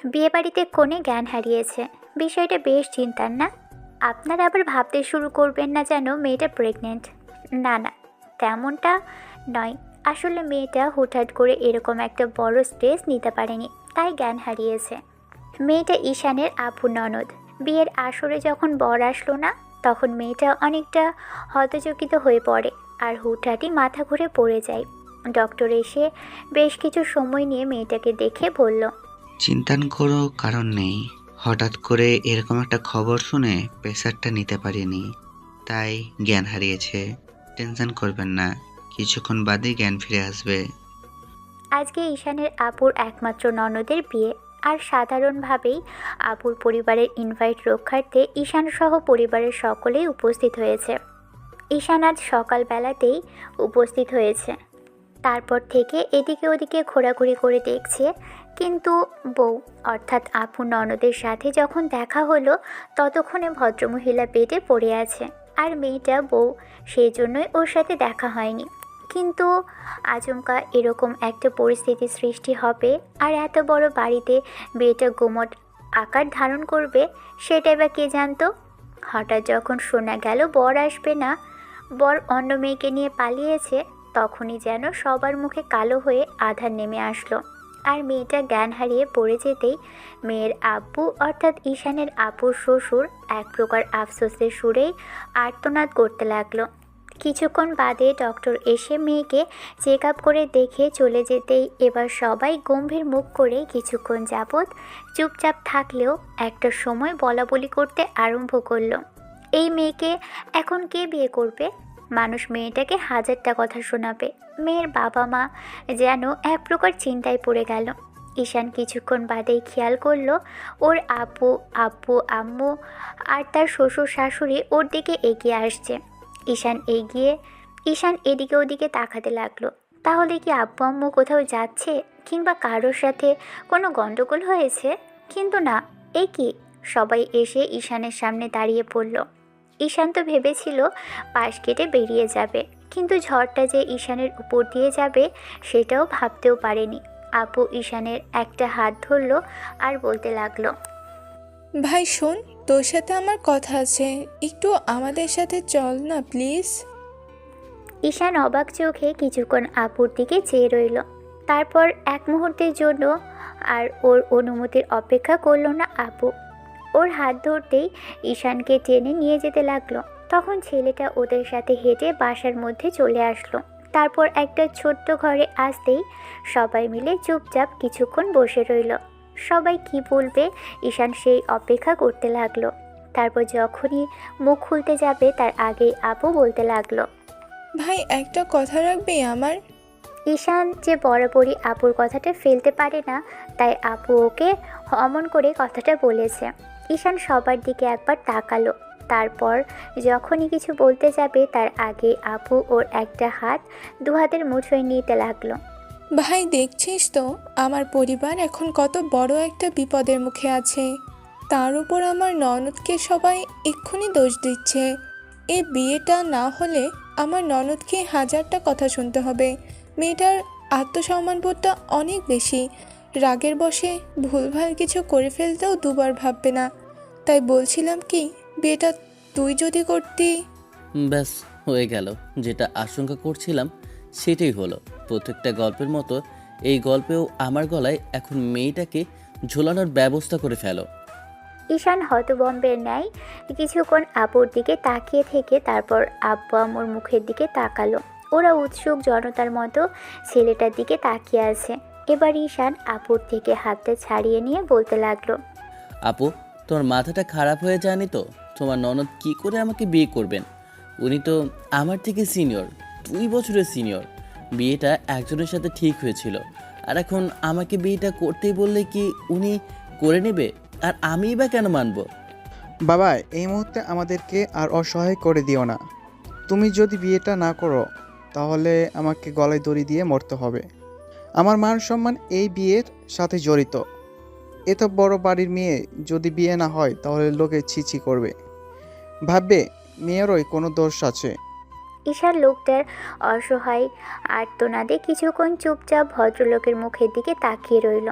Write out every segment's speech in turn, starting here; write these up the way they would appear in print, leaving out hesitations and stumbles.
বিয়েবাড়িতে কনে জ্ঞান হারিয়েছে। বিষয়টা বেশ চিন্তার না? আপনারা আবার ভাবতে শুরু করবেন না যেন মেয়েটা প্রেগনেন্ট। না না, তেমনটা নয়। আসলে মেয়েটা হুটহাট করে এরকম একটা বড় স্ট্রেস নিতে পারেনি, তাই জ্ঞান হারিয়েছে। মেয়েটা ঈশানের আপু ননদ। বিয়ের আসরে যখন বর আসলো না, তখন মেয়েটা অনেকটা হতচকিত হয়ে পড়ে আর হুটহাটই মাথা ঘুরে পড়ে যায়। ডক্টর এসে বেশ কিছু সময় নিয়ে মেয়েটাকে দেখে বলল, চিন্তার কোনো কারণ নেই। হঠাৎ করে এরকম একটা খবর শুনে প্রেশারটা নিতে পারিনি, তাই জ্ঞান হারিয়েছে। টেনশন করবেন না, কিছুক্ষণ বাদেই জ্ঞান ফিরে আসবে। আজকে ঈশানের আপুর একমাত্র ননদের বিয়ে, আর সাধারণভাবেই আপুর পরিবারের ইনভাইট রক্ষার্থে ঈশান সহ পরিবারের সকলেই উপস্থিত হয়েছে। ঈশান আজ সকালবেলাতেই উপস্থিত হয়েছে। তারপর থেকে এদিকে ওদিকে ঘোরাঘুরি করে দেখছে, কিন্তু বউ অর্থাৎ আপু ননদের সাথে যখন দেখা হলো, ততক্ষণে ভদ্রমহিলা বেডে পড়ে আছে আর মেয়েটা বউ, সেই জন্যই ওর সাথে দেখা হয়নি। কিন্তু আচমকা এরকম একটা পরিস্থিতি সৃষ্টি হবে আর এত বড় বাড়িতে বিয়েটা গুমট আকার ধারণ করবে, সেটাই বা কে জানতো। হঠাৎ যখন শোনা গেল বর আসবে না, বর অন্য মেয়েকে নিয়ে পালিয়েছে, তখনই যেন সবার মুখে কালো হয়ে আঁধার নেমে আসলো। আর মেয়েটা জ্ঞান হারিয়ে পড়ে যেতেই মেয়ের আব্বু অর্থাৎ ঈশানের আপুর শ্বশুর এক প্রকার আফসোসের সুরেই আর্তনাদ করতে লাগলো। কিছুক্ষণ বাদে ডক্টর এসে মেয়েকে চেক আপ করে দেখে চলে যেতেই এবার সবাই গম্ভীর মুখ করে কিছুক্ষণ যাবৎ চুপচাপ থাকলেও একটা সময় বলাবলি করতে আরম্ভ করলো, এই মেয়েকে এখন কে বিয়ে করবে? মানুষ মেয়েটাকে হাজারটা কথা শোনাবে। মেয়ের বাবা মা যেন এক প্রকার চিন্তায় পড়ে গেল। ঈশান কিছুক্ষণ বাদেই খেয়াল করলো ওর আপু, আব্বু, আম্মু আর তার শ্বশুর শাশুড়ি ওর দিকে এগিয়ে আসছে। ঈশান এদিকে ওদিকে তাকাতে লাগলো। তাহলে কি আব্বু আম্মু কোথাও যাচ্ছে, কিংবা কারোর সাথে কোনো গন্ডগোল হয়েছে? কিন্তু না, এ কি, সবাই এসে ঈশানের সামনে দাঁড়িয়ে পড়ল। ঈশান তো ভেবেছিল পাশ কেটে বেরিয়ে যাবে, কিন্তু ঝড়টা যে ঈশানের উপর দিয়ে যাবে সেটাও ভাবতেও পারেনি। আপু ঈশানের একটা হাত ধরল আর বলতে লাগলো, ভাই শোন, তোর সাথে আমার কথা আছে, একটু আমাদের সাথে চল না প্লিজ। ঈশান অবাক চোখে কিছুক্ষণ আপুর দিকে চেয়ে রইল। তারপর এক মুহূর্তের জন্য আর ওর অনুমতির অপেক্ষা করলো না আপু। ওর হাত ধরতেই ঈশানকে টেনে নিয়ে যেতে লাগলো। তখন ছেলেটা ওদের সাথে হেঁটে বাসার মধ্যে চলে আসলো। তারপর একটা ছোট্ট ঘরে আসতেই সবাই মিলে চুপচাপ কিছুক্ষণ বসে রইল। সবাই কি বলবে ঈশান সেই অপেক্ষা করতে লাগলো। তারপর যখনই মুখ খুলতে যাবে তার আগেই আপু বলতে লাগলো, ভাই একটা কথা রাখবি আমার? ঈশান যে বরাবরই আপুর কথাটা ফেলতে পারে না, তাই আপু ওকে অমন করে কথাটা বলেছে। ঈশান সবার দিকে একবার তাকালো। তারপর যখনই কিছু বলতে যাবে তার আগে আপু ওর একটা হাত দু হাতের মুঠোয় নিতে লাগলো। ভাই দেখছিস তো আমার পরিবার এখন কত বড় একটা বিপদের মুখে আছে। তার উপর আমার ননদকে সবাই এক্ষুনি দোষ দিচ্ছে। এই বিয়েটা না হলে আমার ননদকে হাজারটা কথা শুনতে হবে। মেয়েটার আত্মসম্মানবোধটা অনেক বেশি, রাগের বশে ভুলভাল কিছু করে ফেলতেও দুবার ভাববে না। তাই বলছিলাম কি, বিয়েটা তুই যদি করতি। ব্যাস হয়ে গেল, যেটা আশঙ্কা করছিলাম সেটাই হলো। প্রত্যেকটা গল্পের মতো এই গল্পেও আমার গলায় এখন মেয়েটাকে ঝোলানোর ব্যবস্থা করে ফেলো। ঈশান হতবম্বের ন্যায় কিছুক্ষণ আপুর দিকে তাকিয়ে থেকে তারপর আব্বু আম্মুর মুখের দিকে তাকালো। ওরা উৎসুক জনতার মতো ছেলেটার দিকে তাকিয়ে আছে। এবার ঈশান আপুর থেকে হাতটা ছাড়িয়ে নিয়ে বলতে লাগলো, আপু, তোমার মাথাটা খারাপ হয়ে যায়নি তো? তোমার ননদ কি করে আমাকে বিয়ে করবেন? উনি তো আমার থেকে সিনিয়র, 2 বছরের সিনিয়র। বিয়েটা একজনের সাথে ঠিক হয়েছিল, আর এখন আমাকে বিয়েটা করতেই বললে কি উনি করে নেবে? আর আমিই বা কেন মানবো? বাবা, এই মুহূর্তে আমাদেরকে আর অসহায় করে দিও না। তুমি যদি বিয়েটা না করো তাহলে আমাকে গলায় দড়ি দিয়ে মরতে হবে। আমার মান সম্মান এই বিয়ের সাথে জড়িত। এত বড় বাড়ির মেয়ে যদি বিয়ে না হয় তাহলে লোকে ছিছি করবে, ভাববে মেয়েরই কোনো দোষ আছে। ঈশান লোকটার অসহায় আর্তনাদে কিছুক্ষণ চুপচাপ ভদ্রলোকের মুখের দিকে তাকিয়ে রইল।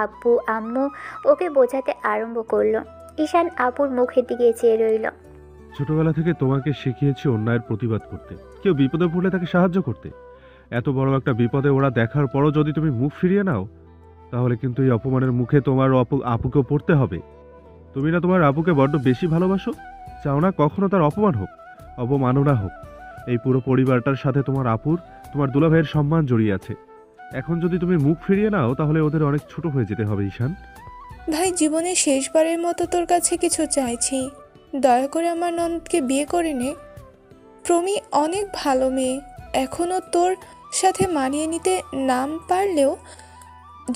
আব্বু আম্মু ওকে বোঝাতে আরম্ভ করলো। ঈশান আপুর মুখের দিকে চেয়ে রইল। ছোটবেলা থেকে তোমাকে শিখিয়েছি অন্যায়ের প্রতিবাদ করতে, কেউ বিপদে পড়লে তাকে সাহায্য করতে। এত বড় একটা বিপদে ওরা দেখার পরও যদি তুমি মুখ ফিরিয়ে নাও, তাহলে কিন্তু এই অপমানের মুখে তোমার আপুকেও পড়তে হবে। তুমি না তোমার আপুকে বড্ড বেশি ভালোবাসো, চাও না কখনো তার অপমান হোক, অবমাননা হোক। এই পুরো পরিবারটার সাথে তোমার আপুর, তোমার দুলাভাইয়ের সম্মান জড়িয়ে আছে। এখন যদি তুমি মুখ ফিরিয়ে নাও, তাহলে ওদের অনেক ছোট হয়ে যেতে হবে ঈশান। ভাই, জীবনে শেষবারের মতো তোর কাছে কিছু চাইছি, দয়া করে আমার ননদকে বিয়ে করে নে। প্রমি অনেক ভালো মেয়ে, এখনও তোর সাথে মানিয়ে নিতে নাম পারলেও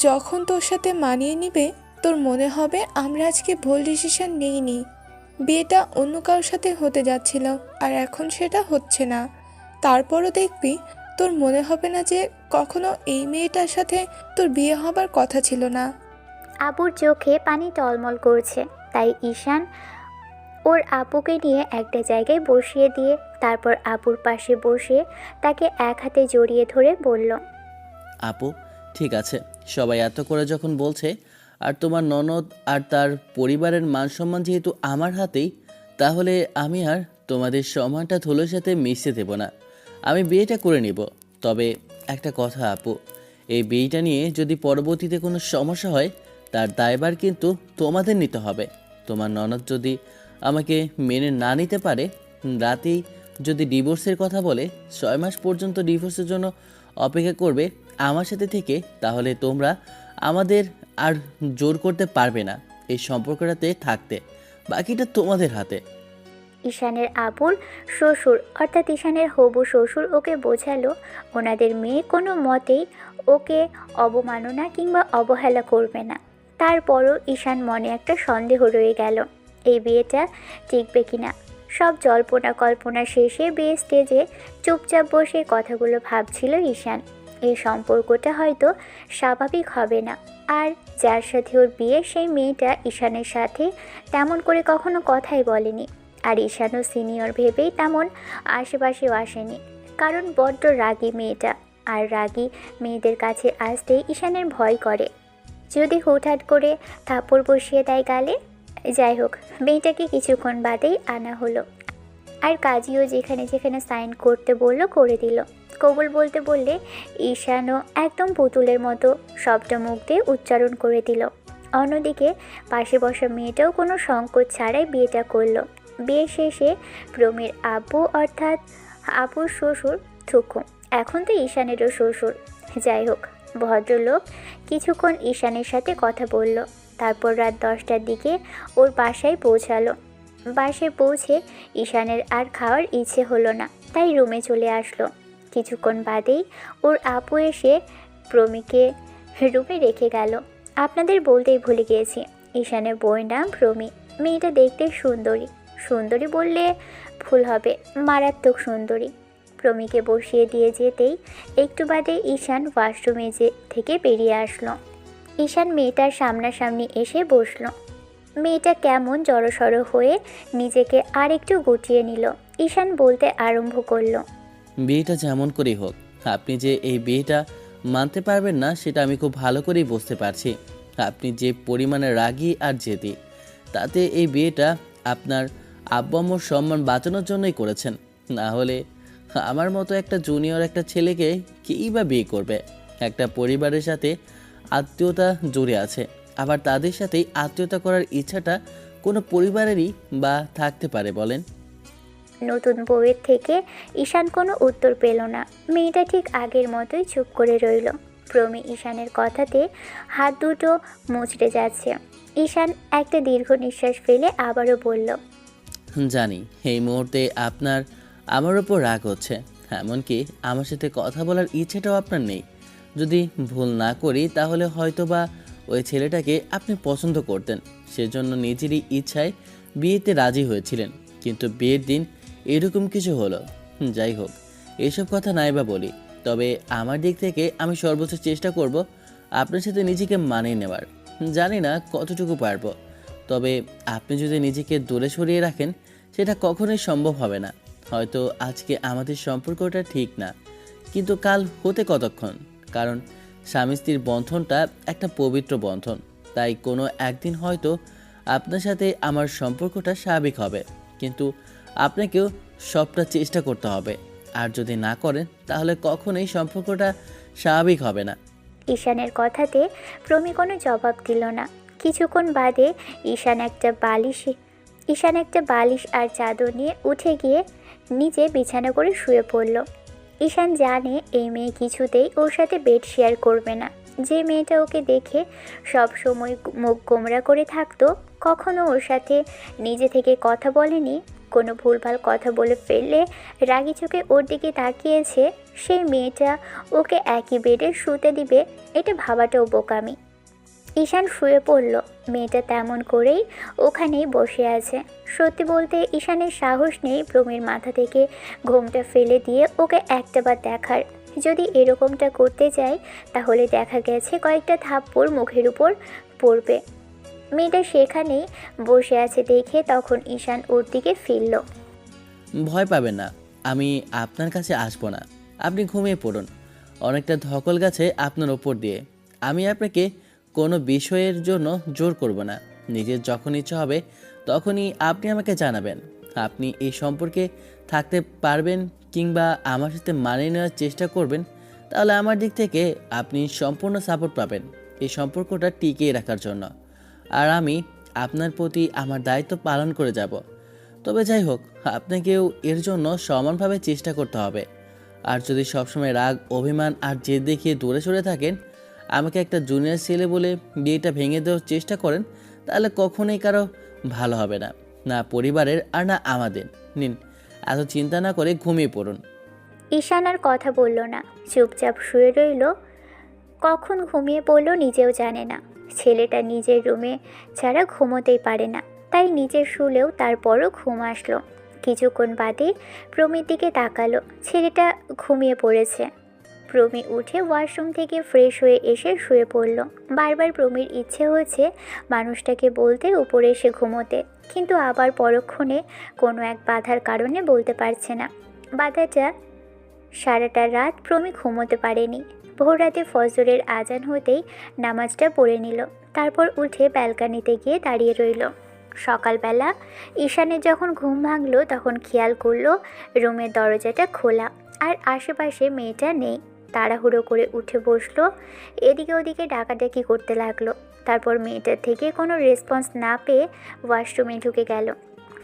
যখন তোর সাথে মানিয়ে নিবে তোর মনে হবে আমরা আজকে ভুল ডিসিশন নিইনি। বিয়েটা অন্য কারোর সাথে হতে যাচ্ছিল আর এখন সেটা হচ্ছে না। তারপরও দেখবি তোর মনে হবে না যে কখনো এই মেয়েটার সাথে তোর বিয়ে হবার কথা ছিল না। আপুর চোখে পানি টলমল করছে, তাই ঈশান ওর আপুকে নিয়ে একটা জায়গায় বসিয়ে দিয়ে তারপর আপুর পাশে বসে তাকে এক হাতে জড়িয়ে ধরে বলল, আপু, ঠিক আছে, সবাই এত করে যখন বলছে, আর তোমার ননদ আর তার পরিবারের মান সম্মান যেহেতু আমার হাতেই, তাহলে আমি আর তোমাদের সম্মানটা ধুলোর সাথে মিশতে দেব না। আমি বিয়েটা করে নিব। তবে একটা কথা আপু, এই বিয়েটা নিয়ে যদি পরবর্তীতে কোনো সমস্যা হয়, তার দায়ভার কিন্তু তোমাদের নিতে হবে। তোমার ননদ যদি আমাকে মেনে না নিতে পারে, রাতেই যদি ডিভোর্সের কথা বলে 6 মাস পর্যন্ত ডিভোর্সের জন্য অপেক্ষা করবে আমার সাথে থেকে, তাহলে তোমরা আমাদের আর জোর করতে পারবে না এই সম্পর্কটাতে থাকতে। বাকিটা তোমাদের হাতে। ঈশানের আপুর শ্বশুর অর্থাৎ ঈশানের হবু শ্বশুর ওকে বোঝালো ওনাদের মেয়ে কোনো মতেই ওকে অবমাননা কিংবা অবহেলা করবে না। তারপরও ঈশান মনে একটা সন্দেহ রয়ে গেল, এই বিয়েটা টিকবে কিনা। সব জল্পনা কল্পনা শেষে বিয়ে স্টেজে চুপচাপ বসে কথাগুলো ভাবছিল ঈশান। এই সম্পর্কটা হয়তো স্বাভাবিক হবে না। আর যার সাথে ওর বিয়ে সেই মেয়েটা ঈশানের সাথে তেমন করে কখনো কথাই বলেনি। আর ঈশানও সিনিয়র ভেবেই তেমন আশেপাশেও আসেনি, কারণ বড্ড রাগী মেয়েটা। আর রাগী মেয়েদের কাছে আসতেই ঈশানের ভয় করে, যদি হুটহাট করে থাপ্পড় বসিয়ে দেয় গালে। যাই হোক, মেয়েটাকে কিছুক্ষণ বাদেই আনা হলো, আর কাজীও যেখানে যেখানে সাইন করতে বলল করে দিল। কবুল বলতে বললে ঈশানও একদম পুতুলের মতো শব্দ মুখ দিয়ে উচ্চারণ করে দিল। অন্যদিকে পাশে বসা মেয়েটাও কোনো সংকোচ ছাড়াই বিয়েটা করলো। বিয়ে শেষে প্রমীর আব্বু অর্থাৎ আপুর শ্বশুর থুকু, এখন তো ঈশানেরও শ্বশুর। যাই হোক, ভদ্রলোক কিছুক্ষণ ঈশানের সাথে কথা বলল, তারপর রাত 10টার দিকে ওর বাসায় পৌঁছালো। বাসায় পৌঁছে ঈশানের আর খাওয়ার ইচ্ছে হলো না, তাই রুমে চলে আসলো। কিছুক্ষণ বাদেই ওর আপু এসে প্রমিকে রুমে রেখে গেল। আপনাদের বলতেই ভুলে গিয়েছি, ঈশানের বইয়ের নাম প্রমি। মেয়েটা দেখতে সুন্দরী, সুন্দরী বললে ভুল হবে, মারাত্মক সুন্দরী। প্রমিকে বসিয়ে দিয়ে যেতেই একটু বাদে ঈশান ওয়াশরুমে থেকে বেরিয়ে আসলো। ঈশান মেয়েটার সামনাসামনি এসে বসলো। মেয়েটা কেমন জড়সড় হয়ে নিজেকে আর একটু গুটিয়ে নিল। ঈশান বলতে আরম্ভ করলো, বিয়েটা যেমন করেই হোক, আপনি যে এই বিয়েটা মানতে পারবেন না সেটা আমি খুব ভালো করেই বুঝতে পারছি। আপনি যে পরিমাণে রাগী আর জেদি, তাতে এই বিয়েটা আপনার আব্বু আম্মুর সম্মান বাঁচানোর জন্যই করেছেন। না হলে আমার মতো একটা জুনিয়র একটা ছেলেকে কেই বা বিয়ে করবে। একটা পরিবারের সাথে আত্মীয়তা জড়ে আছে, আবার তাদের সাথেই আত্মীয়তা করার ইচ্ছাটা কোনো পরিবারেরই বা থাকতে পারে বলেন? নতুন বউয়ের থেকে ঈশান কোনো উত্তর পেল না। মেয়েটা ঠিক আগের মতোই চুপ করে রইল। প্রমি ঈশানের কথাতে হাত দুটো মুচড়ে যাচ্ছে। ঈশান একটা দীর্ঘ নিঃশ্বাস ফেলে আবারও বলল, জানি এই মুহূর্তে আপনার আমার ওপর রাগ হচ্ছে, এমনকি আমার সাথে কথা বলার ইচ্ছেটাও আপনার নেই। যদি ভুল না করি তাহলে হয়তো বা ওই ছেলেটাকে আপনি পছন্দ করতেন, সেজন্য নিজেরই ইচ্ছায় বিয়েতে রাজি হয়েছিলেন। কিন্তু বিয়ের দিন এরকম কিছু হলো। যাই হোক, এসব কথা নাই বা বলি, তবে আমার দিক থেকে আমি সর্বোচ্চ চেষ্টা করব আপনার সাথে নিজেকে মানিয়ে নেওয়ার। জানি না কতটুকু পারবো, তবে আপনি যদি নিজেকে দূরে সরিয়ে রাখেন সেটা কখনোই সম্ভব হবে না। হয়তো আজকে আমাদের সম্পর্কটা ঠিক না, কিন্তু কাল হতে কতক্ষণ, কারণ স্বামী স্ত্রীর বন্ধনটা একটা পবিত্র বন্ধন, তাই কোনো একদিন হয়তো আপনার সাথে আমার সম্পর্কটা স্বাভাবিক হবে, কিন্তু আপনাকেও সবটা চেষ্টা করতে হবে। আর যদি না করেন তাহলে কখনোই সম্পর্কটা স্বাভাবিক হবে না। ঈশানের কথাতে প্রমি কোনো জবাব দিল না। কিছুক্ষণ বাদে ঈশান একটা বালিশ আর চাদর নিয়ে উঠে গিয়ে নিচে বিছানা করে শুয়ে পড়ল। ঈশান জানে এই মেয়ে কিছুতেই ওর সাথে বেড শেয়ার করবে না। যে মেয়েটা ওকে দেখে সব সময় মুখ গোমরা করে থাকতো, কখনো ওর সাথে নিজে থেকে কথা বলেনি, কোনো ভুলভাল কথা বলে ফেললে রাগি চোখে ওর দিকে তাকিয়েছে, সেই মেয়েটা ওকে একই বেডে শুতে দিবে, এটা ভাবাটাও বোকামি। ঈশান শুয়ে পড়ল। মেয়েটা তেমন করেই ওখানেই বসে আছে। সত্যি বলতে ঈশানের সাহস নেই প্রমির মাথা থেকে ঘোমটা ফেলে দিয়ে ওকে একটাবার দেখার। যদি এরকমটা করতে যায় তাহলে দেখা গেছে কয়েকটা থাপ্পড় মুখের উপর পড়বে। মেয়েটা সেখানেই বসে আছে দেখে তখন ঈশান ওর দিকে ফিরল। ভয় পাবেন না, আমি আপনার কাছে আসবো না। আপনি ঘুমিয়ে পড়ুন। অনেকটা ধকল গেছে আপনার ওপর দিয়ে। আমি আপনাকে কোনো বিষয়ের জন্য জোর করব না। নিজের যখন ইচ্ছা হবে তখনই আপনি আমাকে জানাবেন। আপনি এই সম্পর্কে থাকতে পারবেন কিংবা আমার সাথে মানিয়ে নেওয়ার চেষ্টা করবেন, তাহলে আমার দিক থেকে আপনি সম্পূর্ণ সাপোর্ট পাবেন এই সম্পর্কটা টিকিয়ে রাখার জন্য। আর আমি আপনার প্রতি আমার দায়িত্ব পালন করে যাব। তবে যাই হোক, আপনাকেও এর জন্য সমানভাবে চেষ্টা করতে হবে। আর যদি সবসময় রাগ, অভিমান আর জেদ দেখিয়ে দূরে সরে থাকেন, আমাকে একটা জুনিয়র ছেলে বলে বিয়েটা ভেঙে দেওয়ার চেষ্টা করেন, তাহলে কখনোই কারো ভালো হবে না, না পরিবারের আর না আমাদের। নিন, এত চিন্তা না করে ঘুমিয়ে পড়ুন। ঈশান আর কথা বলল না, চুপচাপ শুয়ে রইল। কখন ঘুমিয়ে পড়ল নিজেও জানে না। ছেলেটা নিজের রুমে ছাড়া ঘুমোতেই পারে না, তাই নিচে শুলেও তারপরও ঘুম আসলো। কিছুক্ষণ বাদে প্রমির দিকে তাকালো, ছেলেটা ঘুমিয়ে পড়েছে। প্রমি উঠে ওয়াশরুম থেকে ফ্রেশ হয়ে এসে শুয়ে পড়ল। বারবার প্রমির ইচ্ছে হয়েছে মানুষটাকে বলতে উপরে এসে ঘুমোতে, কিন্তু আবার পরক্ষণে কোনো এক বাধার কারণে বলতে পারছে না। বাধাটা সারাটা রাত প্রমি ঘুমোতে পারেনি। ভোর রাতে ফজরের আজান হতেই নামাজটা পড়ে নিল, তারপর উঠে ব্যালকানিতে গিয়ে দাঁড়িয়ে রইল। সকালবেলা ঈশানের যখন ঘুম ভাঙলো তখন খেয়াল করলো রুমের দরজাটা খোলা আর আশেপাশে মেয়েটা নেই। তাড়াহুড়ো করে উঠে বসলো, এদিকে ওদিকে ডাকাডাকি করতে লাগলো। তারপর মেয়েটার থেকে কোনো রেসপন্স না পেয়ে ওয়াশরুমে ঢুকে গেল।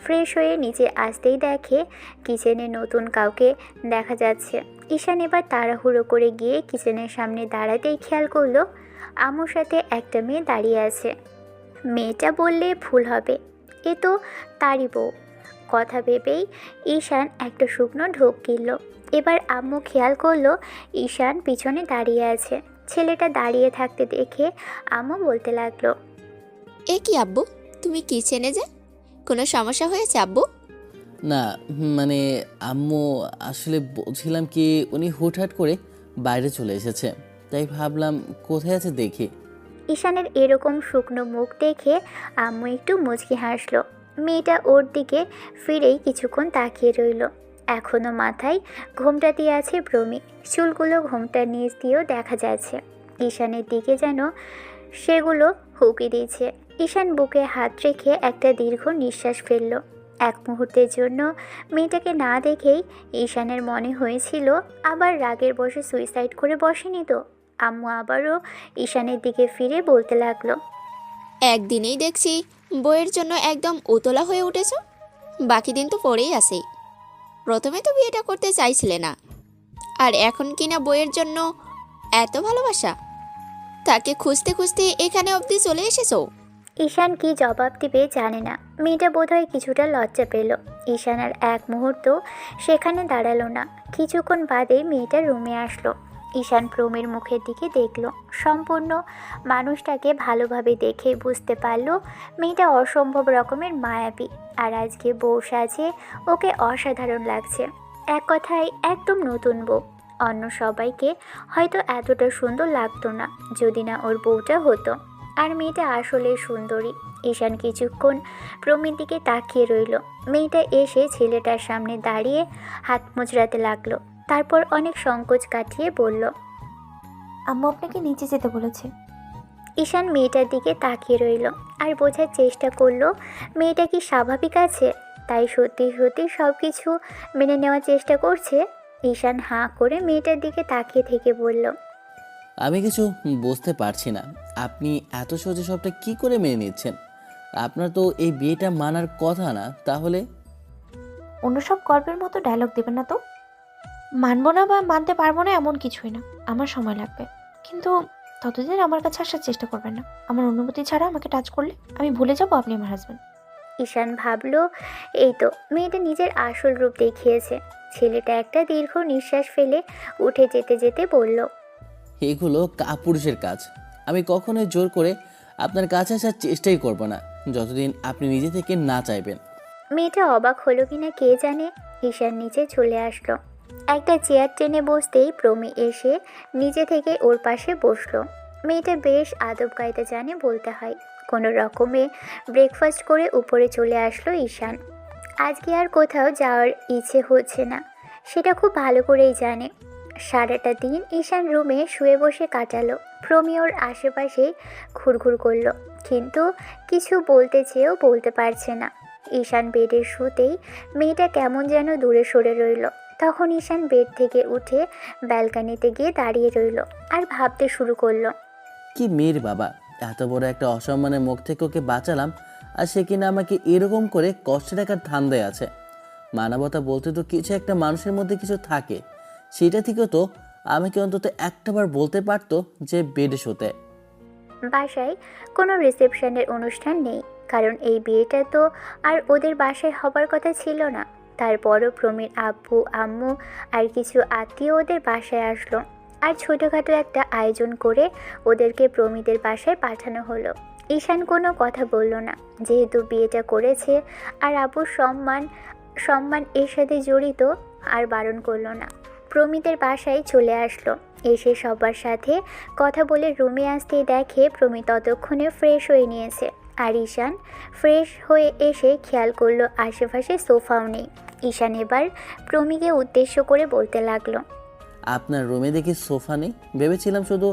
ফ্রেশ হয়ে নিচে আসতেই দেখে কিচেনে নতুন কাউকে দেখা যাচ্ছে। ঈশান এবার তাড়াহুড়ো করে গিয়ে কিচেনের সামনে দাঁড়াতেই খেয়াল করলো আম্মুর সাথে একটা মেয়ে দাঁড়িয়ে আছে। মেয়েটা বললে ভুল হবে, এ তো তারই বউ। কথা ভেবেই ঈশান একটা শুকনো ঢোক গিলল। এবার আম্মু খেয়াল করলো ঈশান পিছনে দাঁড়িয়ে আছে। ছেলেটা দাঁড়িয়ে থাকতে দেখে আম্মু বলতে লাগলো, এ কি আব্বু, তুমি কিচেনে যে? কোনো সমস্যা হয়েছে আব্বু? না, মানে আম্মু, আসলে বলছিলাম কি, উনি হুটহাট করে বাইরে চলে এসেছে, তাই ভাবলাম কোথায় আছে দেখি। ঈশানের এরকম শুকনো মুখ দেখে আম্মু একটু মুচকি হাসলো। মেয়েটা ওর দিকে ফিরেই কিছুক্ষণ তাকিয়ে রইল। এখনও মাথায় ঘোমটা দিয়ে আছে প্রমি, চুলগুলো ঘোমটার নিচ দিয়েও দেখা যাচ্ছে। ঈশানের দিকে যেন সেগুলো হুকি দিয়েছে। ঈশান বুকে হাত রেখে একটা দীর্ঘ নিঃশ্বাস ফেলল। এক মুহূর্তের জন্য মেয়েটাকে না দেখেই ঈশানের মনে হয়েছিল আবার রাগের বশে সুইসাইড করে বসেনি তো। আম্মু আবারও ঈশানের দিকে ফিরে বলতে লাগলো, একদিনেই দেখছি বইয়ের জন্য একদম উতলা হয়ে উঠেছ। বাকি দিন তো পড়েই আছে। প্রথমে তো বিয়েটা করতে চাইছিলে না, আর এখন কিনা বইয়ের জন্য এত ভালোবাসা। তাকে খুঁজতে খুঁজতে এখানে অবধি চলে এসেছো। ঈশান কি জবাব দিবে জানে না। মেয়েটা বোধহয় কিছুটা লজ্জা পেল। ঈশান আর এক মুহূর্ত সেখানে দাঁড়ালো না। কিছুক্ষণ বাদেই মেয়েটা রুমে আসলো। ঈশান প্রমির মুখের দিকে দেখল। সম্পূর্ণ মানুষটাকে ভালোভাবে দেখেই বুঝতে পারল মেয়েটা অসম্ভব রকমের মায়াবী, আর আজকে বউ সাজে ওকে অসাধারণ লাগছে। এক কথায় একদম নতুন বউ। অন্য সবাইকে হয়তো এতটা সুন্দর লাগতো না যদি না ওর বউটা হতো। আর মেয়েটা আসলে সুন্দরী। ঈশান কিছুক্ষণ প্রমির দিকে তাকিয়ে রইল। মেয়েটা এসে ছেলেটার সামনে দাঁড়িয়ে হাত মুচড়াতে লাগলো। তারপর অনেক সংকোচ কাটিয়ে বলল, আম্মু আপনাকে নিচে যেতে বলেছে। ঈশান মেয়েটার দিকে তাকিয়ে রইল আর বোঝার চেষ্টা করলো মেয়েটা কি স্বাভাবিক আছে, তাই সত্যি সত্যি সব কিছু মেনে নেওয়ার চেষ্টা করছে। ঈশান হাঁ করে মেয়েটার দিকে তাকিয়ে থেকে বলল, আমি কিছু বুঝতে পারছি না, আপনি এত সহজে সবটা কি করে মেনে নিচ্ছেন? আপনার তো এই বিয়েটা মানার কথা না, তাহলে? অন্য সব গল্পের মতো ডায়লগ দেবেন না তো। মানবো না বা মানতে পারবো না এমন কিছুই না, আমার সময় লাগবে। কিন্তু ততদিন আমার কাছে আসার চেষ্টা করবেন না। আমার অনুমতি ছাড়া আমাকে টাচ করলে আমি ভুলে যাবো আপনি আমার হাজব্যান্ড। ঈশান ভাবলো এই তো মেয়েটা নিজের আসল রূপ দেখিয়েছে। ছেলেটা একটা দীর্ঘ নিঃশ্বাস ফেলে উঠে যেতে যেতে বলল, এগুলো কাপুরুষের কাজ। আমি কখনোই জোর করে আপনার কাছে আসার চেষ্টাই করব না, যতদিন আপনি নিজে থেকে না চাইবেন। মেয়েটা অবাক হলো কিনা কে জানে। ঈশান নিচে চলে আসলো। একটা চেয়ার টেনে বসতেই প্রমি এসে নিজে থেকে ওর পাশে বসলো। মেয়েটা বেশ আদব কায়দা জানে বলতে হয়। কোনো রকমে ব্রেকফাস্ট করে উপরে চলে আসলো ঈশান। আজকে আর কোথাও যাওয়ার ইচ্ছে হচ্ছে না, সেটা খুব ভালো করেই জানে। সারাটা দিন ঈশান রুমে শুয়ে বসে কাটালো। প্রমি ওর আশেপাশেই ঘুরঘুর করলো, কিন্তু কিছু বলতে চেয়েও বলতে পারছে না। ঈশান বেডে শুতেই মেয়েটা কেমন যেন দূরে সরে রইল। তখন ঈশান বেড থেকে উঠে ব্যালকানিতে গিয়ে দাঁড়িয়ে রইল আর ভাবতে শুরু করলো। কি মেয়ের বাবা, এত বড় একটা অসম্মানের মুখ থেকে ওকে বাঁচালাম, আর সে কিনা আমাকে এরকম করে কষ্ট রাখার ধান্দায় আছে। মানবতা বলতে তো কিছু একটা মানুষের মধ্যে কিছু থাকে, সেটা থেকেও তো আমাকে অন্তত একটাবার বলতে পারতো যে বেডে শুতে। বাসায় কোনো রিসেপশনের অনুষ্ঠান নেই, কারণ এই বিয়েটা তো আর ওদের বাসায় হবার কথা ছিল না। তারপরও প্রমীর আব্বু আম্মু আর কিছু আত্মীয় ওদের বাসায় আসলো, আর ছোটোখাটো একটা আয়োজন করে ওদেরকে প্রমীদের বাসায় পাঠানো হলো। ঈশান কোনো কথা বলল না, যেহেতু বিয়েটা করেছে আর আব্বুর সম্মান সম্মান এর সাথে জড়িত, আর বারণ করলো না। প্রমীদের বাসায় চলে আসলো। এসে সবার সাথে কথা বলে রুমে আসতেই দেখে প্রমি ততক্ষণে ফ্রেশ হয়ে নিয়েছে, আর ঈশান ফ্রেশ হয়ে এসে খেয়াল করলো আশেপাশে সোফাও নেই। ঈশান এবার প্রমিকে উদ্দেশ্য করে বলতে লাগলো, আপনার রুমে দেখি সোফা নেই, ভেবেছিলাম শুধু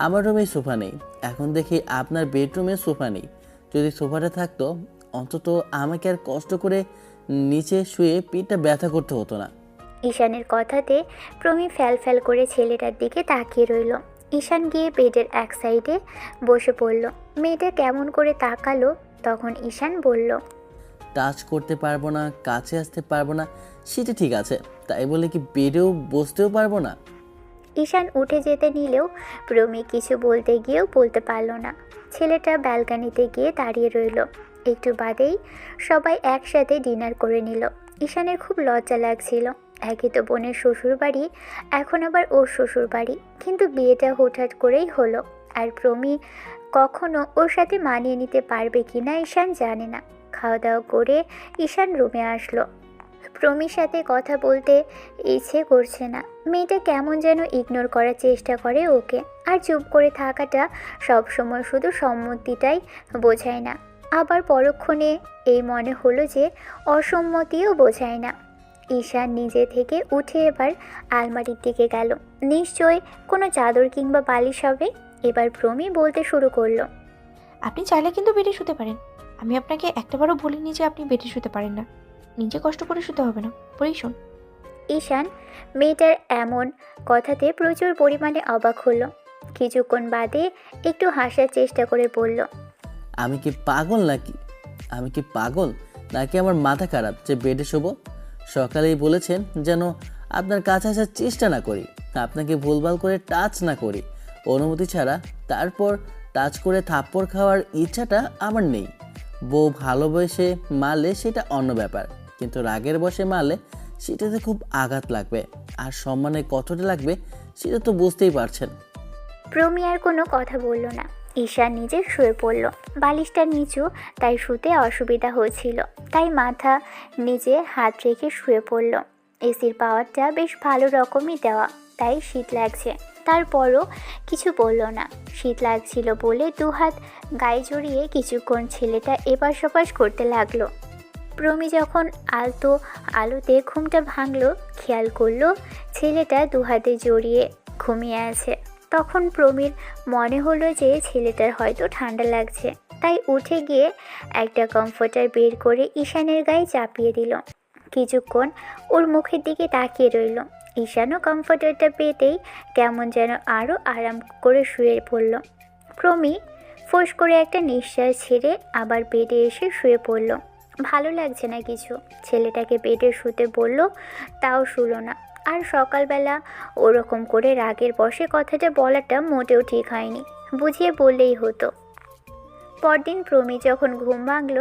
আমার রুমেই সোফা নেই। এখন দেখি আপনার বেডরুমে সোফা নেই। যদি সোফাটা থাকতো অন্তত আমাকে আর কষ্ট করে নিচে শুয়ে পিঠটা ব্যথা করতে হতো না। ঈশানের কথাতে প্রমি ফ্যাল করে ছেলেটার দিকে তাকিয়ে রইল। ঈশান গিয়ে বেডের এক সাইডে বসে পড়ল। মেয়েটা কেমন করে তাকালো, তখন ঈশান বলল, টাচ করতে পারবো না, কাছে আসতে পারবো না, সেটা ঠিক আছে, তাই বলে কি বেডেও বসতেও পারবো না? ঈশান উঠে যেতে নিলেও প্রমি কিছু বলতে গিয়েও বলতে পারল না। ছেলেটা ব্যালকানিতে গিয়ে দাঁড়িয়ে রইল। একটু বাদেই সবাই একসাথে ডিনার করে নিল। ঈশানের খুব লজ্জা লাগছিল। একে তো বোনের শ্বশুর বাড়ি, এখন আবার ওর শ্বশুর বাড়ি, কিন্তু বিয়েটা হুটহাট করেই হলো। আর প্রমি কখনো ওর সাথে মানিয়ে নিতে পারবে কি না ঈশান জানে না। খাওয়া দাওয়া করে ঈশান রুমে আসলো। প্রমির সাথে কথা বলতে ইচ্ছে করছে না। মেয়েটা কেমন যেন ইগনোর করার চেষ্টা করে ওকে, আর চুপ করে থাকাটা সবসময় শুধু সম্মতিটাই বোঝায় না, আবার পরক্ষণে এই মনে হলো যে অসম্মতিও বোঝায় না। ঈশান নিজে থেকে উঠে এবার আলমারির দিকে গেল। নিশ্চয় কোনো চাদর কিংবা বালিশ হবে। এবার প্রমি বলতে শুরু করলো, আপনি চাইলে কিন্তু বেডে শুতে পারেন। আমি আপনাকে একটাবারও বলিনি যে আপনি বেডে শুতে পারেন না। নিজে কষ্ট করে শুতে হবে না, পরেই শোন। ঈশান মেয়েটার এমন কথাতে প্রচুর পরিমাণে অবাক হলো। কিছুক্ষণ বাদে একটু হাসার চেষ্টা করে বলল, আমি কি পাগল নাকি? আমি কি পাগল নাকি আমার মাথা খারাপ যে বেডে শোবো? সকালেই বলেছেন যেন আপনার কাছে আসার চেষ্টা না করি, আপনাকে ভুলভাল করে টাচ না করি অনুমতি ছাড়া। তারপর টাচ করে থাপ্পড় খাওয়ার ইচ্ছাটা আমার নেই। বউ ভালোবেসে মারলে সেটা অন্য ব্যাপার, কিন্তু রাগের বশে মারলে সেটাতে খুব আঘাত লাগবে, আর সম্মানে কতটা লাগবে সেটা তো বুঝতেই পারছেন। প্রমি আর কোনো কথা বলল না। ঈশান নিজে শুয়ে পড়ল। বালিশটা নিচু, তাই শুতে অসুবিধা হয়েছিল, তাই মাথা নিচে হাত রেখে শুয়ে পড়ল। এসির পাওয়ারটা বেশ ভালো রকমই দেওয়া, তাই শীত লাগছে। তারপরও কিছু বলল না। শীত লাগছিল বলে দুহাত গায়ে জড়িয়ে কিছুক্ষণ ছেলেটা এপাশ ওপাশ করতে লাগলো। প্রমি যখন আলতো আলোতে ঘুমটা ভাঙলো, খেয়াল করলো ছেলেটা দুহাতে জড়িয়ে ঘুমিয়ে আছে। তখন প্রমীর মনে হলো যে ছেলেটার হয়তো ঠান্ডা লাগছে, তাই উঠে গিয়ে একটা কমফোর্টার বের করে ঈশানের গায়ে চাপিয়ে দিল। কিছুক্ষণ ওর মুখের দিকে তাকিয়ে রইল। ঈশানও কমফোর্টারটা পেতেই কেমন যেন আরও আরাম করে শুয়ে পড়ল। প্রমি ফোঁস করে একটা নিঃশ্বাস ছেড়ে আবার বেডে এসে শুয়ে পড়ল। ভালো লাগছে না কিছু। ছেলেটাকে বেডে শুতে বলল, তাও শুলো না। আর সকালবেলা ওরকম করে রাগের বশে কথাটা বলাটা মোটেও ঠিক হয়নি, বুঝিয়ে বললেই হতো। পরদিন প্রমি যখন ঘুম ভাঙল,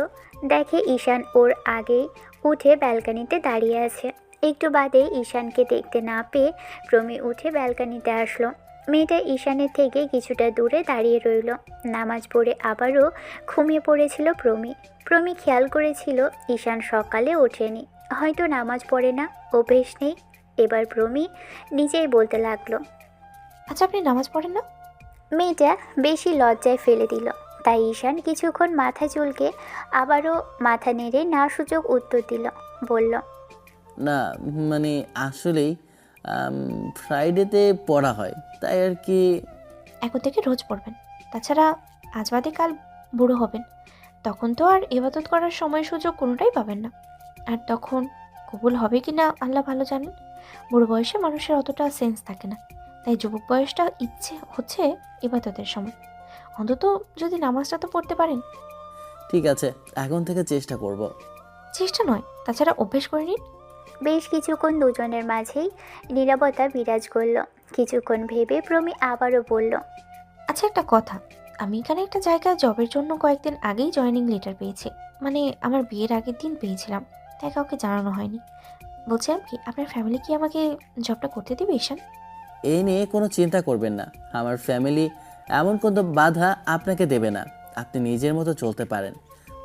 দেখে ঈশান ওর আগেই উঠে ব্যালকানিতে দাঁড়িয়ে আছে। একটু বাদে ঈশানকে দেখতে না পেয়ে প্রমি উঠে ব্যালকানিতে আসলো। মেয়েটা ঈশানের থেকে কিছুটা দূরে দাঁড়িয়ে রইল। নামাজ পড়ে আবারও ঘুমিয়ে পড়েছিল প্রমি। প্রমি খেয়াল করেছিল ঈশান সকালে ওঠেনি, হয়তো নামাজ পড়ে না, অভ্যেস নেই। এবার প্রমি নিজেই বলতে লাগলো, আচ্ছা আপনি নামাজ পড়েন না? মেয়েটা বেশি লজ্জায় ফেলে দিল। তাই ঈশান কিছুক্ষণ মাথা চুলকে আবারও মাথা নেড়ে না সূচক উত্তর দিল। বলল, না মানে আসলেই ফ্রাইডেতে পড়া হয় তাই আর কি। এখন থেকে রোজ পড়বেন। তাছাড়া আজ বাদে কাল বুড়ো হবেন, তখন তো আর ইবাদত করার সময় সুযোগ কোনোটাই পাবেন না। আর তখন কবুল হবে কি না আল্লাহ ভালো জানেন। বুড়ো বয়সে মানুষের অতটা সেন্স থাকে না, তাই যুবক বয়সটা ইচ্ছে হচ্ছে ইবাদতের সময়। অন্তত যদি নামাজটা তো পড়তে পারেন। ঠিক আছে, এখন থেকে চেষ্টা করব। চেষ্টা নয়, তাছাড়া অভ্যেস করে নিন। বেশ কিছুক্ষণ দুজনের মাঝেই নীরবতা বিরাজ করল। কিছুক্ষণ ভেবে প্রমি আবারও বলল, আচ্ছা একটা কথা, আমি এখানে একটা জায়গায় জবের জন্য কয়েকদিন আগেই জয়েনিং লেটার পেয়েছি। মানে আমার বিয়ের আগের দিন পেয়েছিলাম, তাই কাউকে জানানো হয়নি। বলছিলাম কি, আপনার ফ্যামিলি কি আমাকে জবটা করতে দেবে ঈশান? এই নিয়ে কোনো চিন্তা করবেন না, আমার ফ্যামিলি এমন কোনো বাধা আপনাকে দেবে না। আপনি নিজের মতো চলতে পারেন।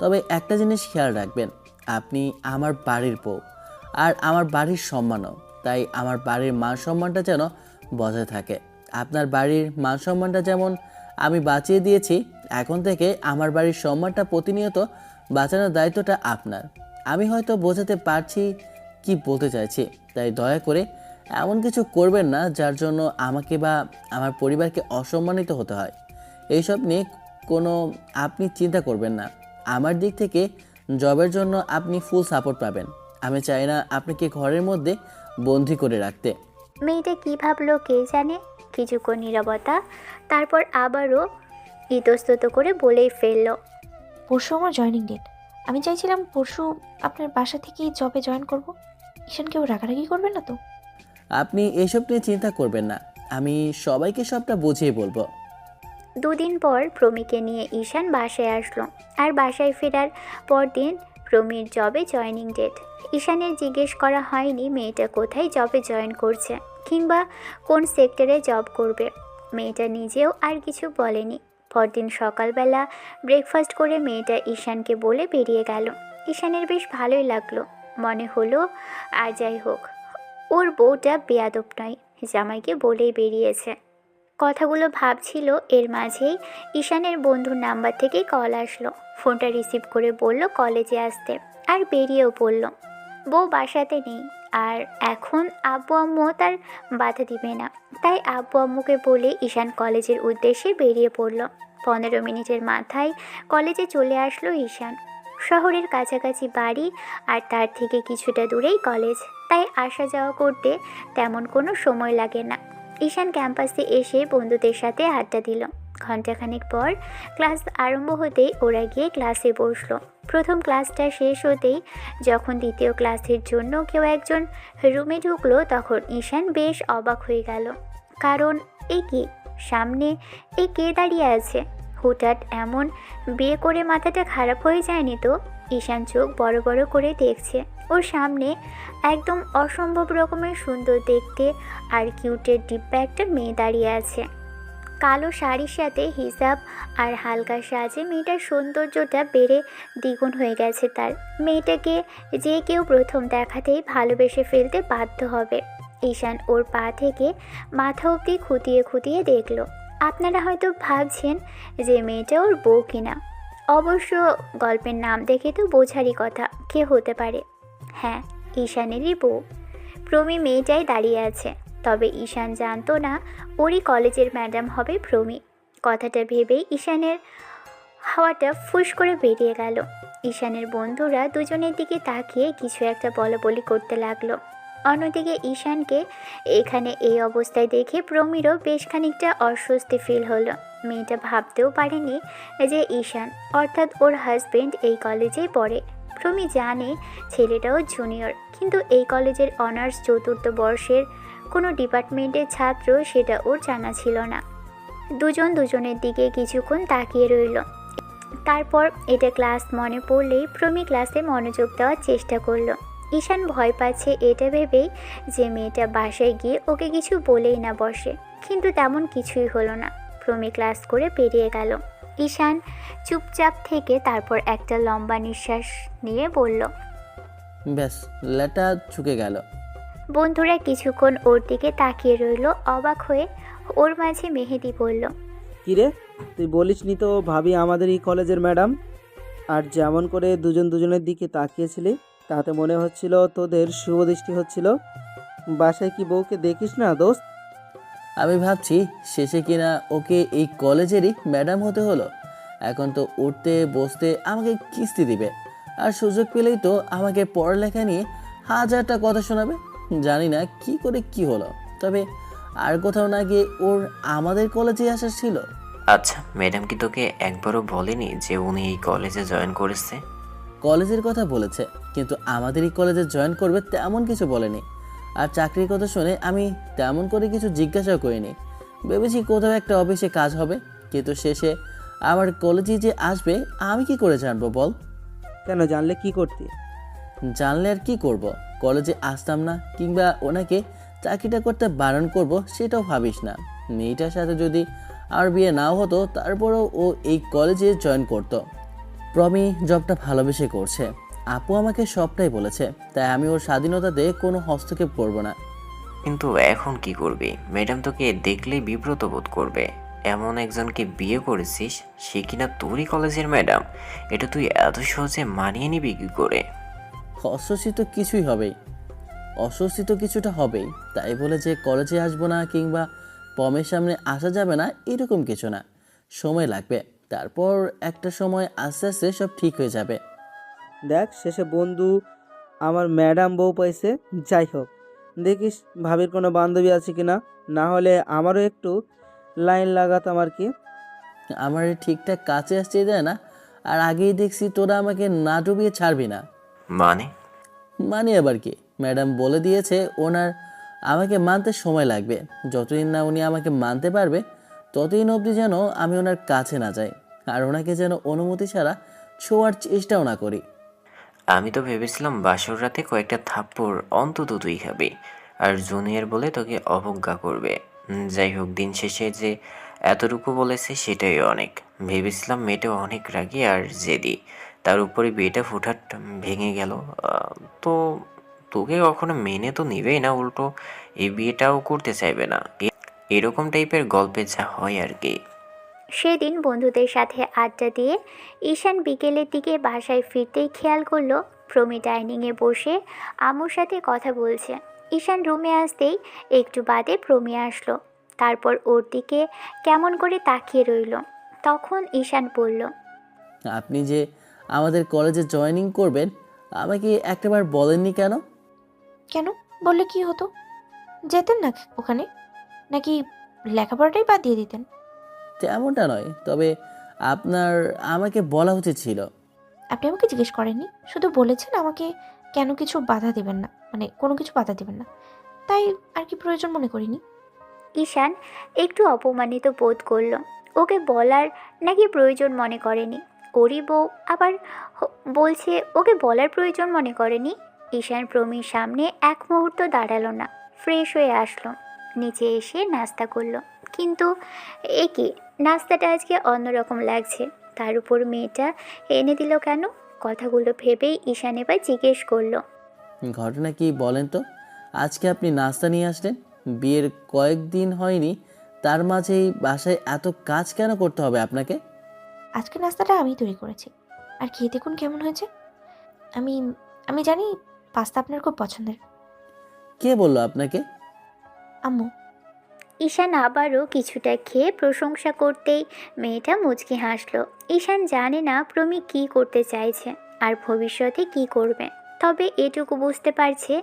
তবে একটা জিনিস খেয়াল রাখবেন, আপনি আমার বাড়ির বউ আর আমার বাড়ির সম্মানও, তাই আমার বাড়ির মান সম্মানটা যেন বজায় থাকে। আপনার বাড়ির মান সম্মানটা যেমন আমি বাঁচিয়ে দিয়েছি, এখন থেকে আমার বাড়ির সম্মানটা প্রতিনিয়ত বাঁচানোর দায়িত্বটা আপনার। আমি হয়তো বোঝাতে পারছি কি বলতে চাইছি, তাই দয়া করে এমন কিছু করবেন না যার জন্য আমাকে বা আমার পরিবারকে অসম্মানিত হতে হয়। এইসব নিয়ে কোনো আপনি চিন্তা করবেন না। আমার দিক থেকে জবের জন্য আপনি ফুল সাপোর্ট পাবেন। আমি চাই না আপনাকে ঘরের মধ্যে বন্দি করে রাখতে। মেয়েটা কী ভাবলো কে জানে। কিছুক্ষণ নীরবতা, তারপর আবারও ইতস্তত করে বলেই ফেলল, পরশু আমার জয়েনিং ডেট। আমি চাইছিলাম পরশু আপনার বাসা থেকেই জবে জয়েন করব। ঈশান কেউ রাগারাগি করবেন না তো? আপনি এসব নিয়ে চিন্তা করবেন না, আমি সবাইকে সবটা বুঝিয়ে বলবো। দুদিন পর প্রমিকে নিয়ে ঈশান বাসায় আসলো। আর বাসায় ফেরার পরদিন প্রমির জবে জয়েনিং ডেট। ঈশানের জিজ্ঞেস করা হয়নি মেয়েটা কোথায় জবে জয়েন করছে কিংবা কোন সেক্টরে জব করবে। মেয়েটা নিজেও আর কিছু বলেনি। পরদিন সকালবেলা ব্রেকফাস্ট করে মেয়েটা ঈশানকে বলে বেরিয়ে গেল। ঈশানের বেশ ভালোই লাগলো, মনে হলো আর যাই হোক, ওর বউটা বেয়াদব নয়, জামাইকে বলেই বেরিয়েছে। কথাগুলো ভাবছিল, এর মাঝেই ঈশানের বন্ধুর নাম্বার থেকে কল আসলো। ফোনটা রিসিভ করে বলল কলেজে আসতে, আর বেরিয়েও পড়ল। বউ বাসাতে নেই, আর এখন আব্বু আম্মু তার বাধা দিবে না, তাই আব্বু আম্মুকে বলে ঈশান কলেজের উদ্দেশ্যে বেরিয়ে পড়ল। 15 মিনিটের মাথায় কলেজে চলে আসলো ঈশান। শহরের কাছাকাছি বাড়ি, আর তার থেকে কিছুটা দূরেই কলেজ, তাই আসা যাওয়া করতে তেমন কোনো সময় লাগে না। ঈশান ক্যাম্পাসে এসে বন্ধুদের সাথে আড্ডা দিল। ঘণ্টাখানেক পর ক্লাস আরম্ভ হতেই ওরা গিয়ে ক্লাসে বসলো। প্রথম ক্লাসটা শেষ হতেই যখন দ্বিতীয় ক্লাসের জন্য কেউ একজন রুমে ঢুকলো, তখন ঈশান বেশ অবাক হয়ে গেল। কারণ কি সামনে কে দাঁড়িয়ে আছে? হুটহাট এমন বিয়ে করে মাথাটা খারাপ হয়ে যায়নি তো? ঈশান চোখ বড় বড় করে দেখছে। ওর সামনে একদম অসম্ভব রকমের সুন্দর দেখতে আর কিউটের ডিব্বা একটা মেয়ে দাঁড়িয়ে আছে। কালো শাড়ির সাথে হিজাব আর হালকা সাজে মেয়েটার সৌন্দর্যটা বেড়ে দ্বিগুণ হয়ে গেছে তার। মেয়েটাকে যে কেউ প্রথম দেখাতেই ভালোবেসে ফেলতে বাধ্য হবে। ঈশান ওর পা থেকে মাথা অবধি খুঁটিয়ে খুঁটিয়ে দেখল। আপনারা হয়তো ভাবছেন যে মেয়েটা ওর বউ কিনা। অবশ্য গল্পের নাম দেখে তো বোঝারই কথা কে হতে পারে। হ্যাঁ, ঈশানেরই বউ। প্রমি মেয়েটাই দাঁড়িয়ে আছে। তবে ঈশান জানতো না ওরই কলেজের ম্যাডাম হবে প্রমি। কথাটা ভেবেই ঈশানের হাওয়াটা ফুস করে বেরিয়ে গেল। ঈশানের বন্ধুরা দুজনের দিকে তাকিয়ে কিছু একটা বলাবলি করতে লাগলো। অন্যদিকে ঈশানকে এখানে এই অবস্থায় দেখে প্রমিরও বেশ খানিকটা অস্বস্তি ফিল হলো। মেয়েটা ভাবতেও পারেনি যে ঈশান অর্থাৎ ওর হাজবেন্ড এই কলেজেই পড়ে। প্রমি জানে ছেলেটাও জুনিয়র, কিন্তু এই কলেজের অনার্স চতুর্থ বর্ষের কোনো ডিপার্টমেন্টের ছাত্র সেটা ওর জানা ছিল না। দুজন দুজনের দিকে কিছুক্ষণ তাকিয়ে রইল। তারপর এটা ক্লাস মনে পড়লেই প্রমি ক্লাসে মনোযোগ দেওয়ার চেষ্টা করলো। ঈশান ভয় পাচ্ছে এটা ভেবেই যে মেয়েটা বাসায় গিয়ে ওকে কিছু বলেই না বসে, কিন্তু তেমন কিছুই হলো না। প্রমি ক্লাস করে বেরিয়ে গেল। ঈশান চুপচাপ থেকে তারপর একটা লম্বা নিঃশ্বাস নিয়ে বলল, ব্যাস, লেটা চুকে গেল। বন্ধুরা কিছুক্ষণ ওর দিকে তাকিয়ে রইল অবাক হয়ে। ওর মাঝে মেহেদি বলল, কিরে, তুই বলিসনি তো ভাবি আমাদের এই কলেজের ম্যাডাম? আর যেমন করে দুজন দুজনের দিকে তাকিয়েছিলি তাতে মনে হচ্ছিল তোদের শুভদৃষ্টি হচ্ছিল। বাসায় কি বউকে দেখিস না দোস্ত? আমি ভাবছি শেষে কিনা ওকে এই কলেজেরই ম্যাডাম হতে হলো। এখন তো উঠতে বসতে আমাকে কিস্তি দিবে, আর সুযোগ পেলেই তো আমাকে পড়ালেখা নিয়ে হাজারটা কথা শোনাবে। জানি না কি করে কি হলো, তবে আর কোথাও না গিয়ে ওর আমাদের কলেজে আসার ছিল। আচ্ছা, ম্যাডাম কি তোকে একবারও বলেনি যে উনি এই কলেজে জয়েন করেছে? কলেজের কথা বলেছে, কিন্তু আমাদের এই কলেজে জয়েন করবে তেমন কিছু বলেনি। আর চাকরির কথা শুনে আমি তেমন করে কিছু জিজ্ঞাসাও করিনি। ভেবেছি কোথাও একটা অফিসে কাজ হবে, কিন্তু শেষে আমার কলেজে যে আসবে আমি কি করে জানবো বল? কেন, জানলে কি করতি? জানলে আর কি করব? কলেজে আসতাম না, কিংবা ওনাকে চাকরিটা করতে বারণ করব সেটাও ভাবিস না। মেয়েটার সাথে যদি আর বিয়ে নাও হতো তারপরেও ও এই কলেজে জয়েন করতো। প্রমি জবটা ভালোবেসে করছে, আপু আমাকে সবটাই বলেছে, তাই আমি ওর স্বাধীনতাতে কোনো হস্তক্ষেপ করব না। কিন্তু এখন কি করবি? ম্যাডাম তোকে দেখলেই বিব্রত বোধ করবে। এমন একজনকে বিয়ে করেছিস, সে কিনা তোরই কলেজের ম্যাডাম। এটা তুই এত সহজে মানিয়ে নিবি কি করে? অস্বস্তি তো কিছুই হবেই, অস্বস্তি তো কিছুটা হবেই। তাই বলে যে কলেজে আসবো না কিংবা পমের সামনে আসা যাবে না এরকম কিছু না। সময় লাগবে, তারপর একটা সময় আস্তে আস্তে সব ঠিক হয়ে যাবে। দেখ, শেষে বন্ধু আমার ম্যাডাম বউ পাইছে। যাই হোক, দেখিস ভাবির কোনো বান্ধবী আছে কিনা, না হলে আমারও একটু লাইন লাগাতাম আর কি। আমার ঠিকঠাক কাছে আসতে দেয় না, আর আগেই দেখছি তোরা আমাকে না ডুবিয়ে ছাড়বি না। মানে আবার কি? ম্যাডাম বলে দিয়েছে ওনার আমাকে মানতে সময় লাগবে। যতদিন না উনি আমাকে মানতে পারবে ততদিন অবধি যেন আমি ওনার কাছে না যাই, আর ওনাকে যেন অনুমতি ছাড়া ছোঁয়ার চেষ্টাও না করি। আমি তো ভেবেছিলাম বাসর রাতে কয়েকটা থাপ্পড় অন্তত তুই খাবি, আর জুনিয়র বলে তোকে অবজ্ঞা করবে। যাই হোক, দিন শেষে যে এতটুকু বলেছে সেটাই অনেক। ভেবেছিলাম মেয়েটা অনেক রাগী আর জেদি, তার উপরে বিয়েটা ফুটহাট ভেঙে গেল। তো তোকে কখনো মেনে তো নিবেই না, উল্টো এই বিয়েটাও করতে চাইবে না। এরকম টাইপের গল্পে যা হয় আর কি। সেদিন বন্ধুদের সাথে আড্ডা দিয়ে ঈশান বিকেলের দিকে বাসায় ফিরতেই খেয়াল করলো প্রমি ডাইনিংয়ে বসে আম্মুর সাথে কথা বলছে। ঈশান রুমে আসতেই একটু বাদে প্রমি আসলো, তারপর ওর দিকে কেমন করে তাকিয়ে রইল। তখন ঈশান বলল, আপনি যে আমাদের কলেজে জয়েনিং করবেন আমাকে একটাবার বলেননি কেন? কেন, বললে কি হতো? যেতেন না ওখানে, নাকি লেখাপড়াটাই বাদ দিয়ে দিতেন? তেমনটা নয়, তবে আপনার আমাকে বলা উচিত ছিল। আপনি আমাকে জিজ্ঞেস করেননি, শুধু বলেছেন আমাকে কেন কিছু বাধা দেবেন না, মানে কোনো কিছু বাধা দেবেন না, তাই আর কি প্রয়োজন মনে করিনি। ঈশান একটু অপমানিত বোধ করলো। ওকে বলার নাকি প্রয়োজন মনে করেনি, ওরই বউ আবার বলছে ওকে বলার প্রয়োজন মনে করেনি। ঈশান প্রমির সামনে এক মুহূর্ত দাঁড়ালো না, ফ্রেশ হয়ে আসলো, নিচে এসে নাস্তা করলো। কিন্তু এ কি, নাস্তাটা আজকে অন্যরকম লাগছে। তার উপর মেয়েটা এনে দিল কেন? কথাগুলো ভেবেই ঈশান এবার জিজ্ঞেস করলো, ঘটনা কি বলেন তো? আজকে আপনি নাস্তা নিয়ে আসলেন, বিয়ের কয়েকদিন হয়নি, তার মাঝেই বাসায় এত কাজ কেন করতে হবে আপনাকে? আজকে নাস্তাটা আমি তৈরি করেছি, আর খেয়ে দেখুন কেমন হয়েছে। আমি আমি জানি পাস্তা আপনার খুব পছন্দের। কে বললো আপনাকে? আম্মু। ঈশান আবারও কিছুটা খেয়ে প্রশংসা করতেই মেয়েটা মুচকি হাসলো। ঈশান জানে না প্রমি কী করতে চাইছে আর ভবিষ্যতে কি করবে, তবে এটুকু বুঝতে পারছে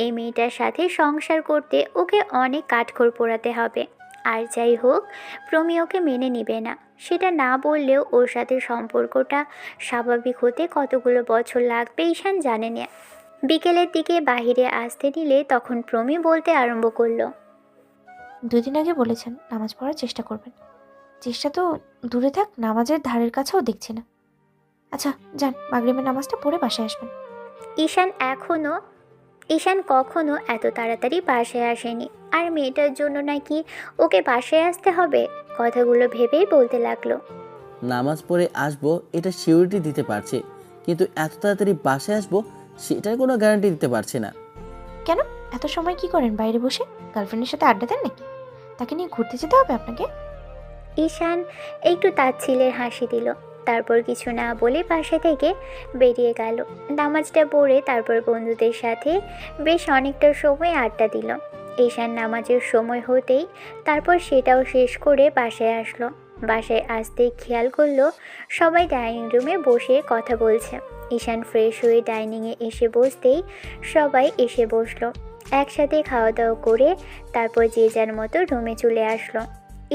এই মেয়েটার সাথে সংসার করতে ওকে অনেক কাঠখড় পোড়াতে হবে। আর যাই হোক, প্রমি ওকে মেনে নিবে না, সেটা না বললেও ওর সাথে সম্পর্কটা স্বাভাবিক হতে কতগুলো বছর লাগবে ঈশান জানে না। বিকেলের দিকে বাহিরে আসতে নিলে তখন প্রমি বলতে আরম্ভ করলো। 2 দিন আগে বলেছেন নামাজ পড়ার চেষ্টা করবেন। চেষ্টা তো দূরে থাক, নামাজের ধারের কাছেও দেখছি না। আচ্ছা যান, মাগরিবের নামাজটা পড়ে বাসায় আসবেন। ঈশান কখনো এত তাড়াতাড়ি বাসায় আসেনি, আর মেয়েটার জন্য নাকি ওকে বাসায় আসতে হবে। কথাগুলো ভেবেই বলতে লাগলো। নামাজ পড়ে আসবো এটা সিউরিটি দিতে পারছে, কিন্তু এত তাড়াতাড়ি বাসায় আসবো সেটার কোনো গ্যারান্টি দিতে পারছে না। কেন এত সময় কি করেন বাইরে বসে? গার্লফ্রেন্ডের সাথে আড্ডা দেন নাকি? তাকে নিয়ে ঘুরতে যেতে হবে আপনাকে? ঈশান একটু তাচ্ছিলের হাসি দিল, তারপর কিছু না বলে বাসা থেকে বেরিয়ে গেল। নামাজটা পড়ে তারপর বন্ধুদের সাথে বেশ অনেকটা সময় আড্ডা দিল। ঈশান নামাজের সময় হতেই তারপর সেটাও শেষ করে বাসায় আসলো। বাসায় আসতেই খেয়াল করলো সবাই ডাইনিং রুমে বসে কথা বলছে। ঈশান ফ্রেশ হয়ে ডাইনিংয়ে এসে বসতেই সবাই এসে বসলো। একসাথে খাওয়া দাওয়া করে তারপর যে যার মতো রুমে চলে আসলো।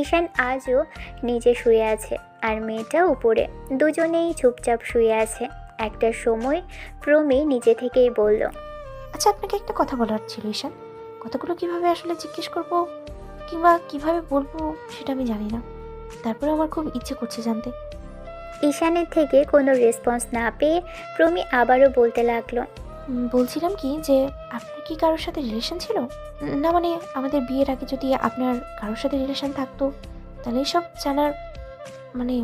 ঈশান আজও নিচে শুয়ে আছে আর মেয়েটা উপরে, দুজনেই চুপচাপ শুয়ে আছে। একটা সময় প্রমি নিজে থেকেই বলল। আচ্ছা আপনাকে একটা কথা বলার ছিল ঈশান। কথাগুলো কিভাবে আসলে জিজ্ঞেস করব কিংবা কিভাবে বলবো সেটা আমি জানি না, তারপরে আমার খুব ইচ্ছে করছে জানতে। ঈশানের থেকে কোনো রেসপন্স না পেয়ে প্রমি আবারও বলতে লাগলো। বলছিলাম কি যে আপনার কি কারোর সাথে রিলেশন ছিল? না মানে আমাদের বিয়ের আগে যদি আপনার কারোর সাথে রিলেশন থাকতো তাহলে এসব জানার মানে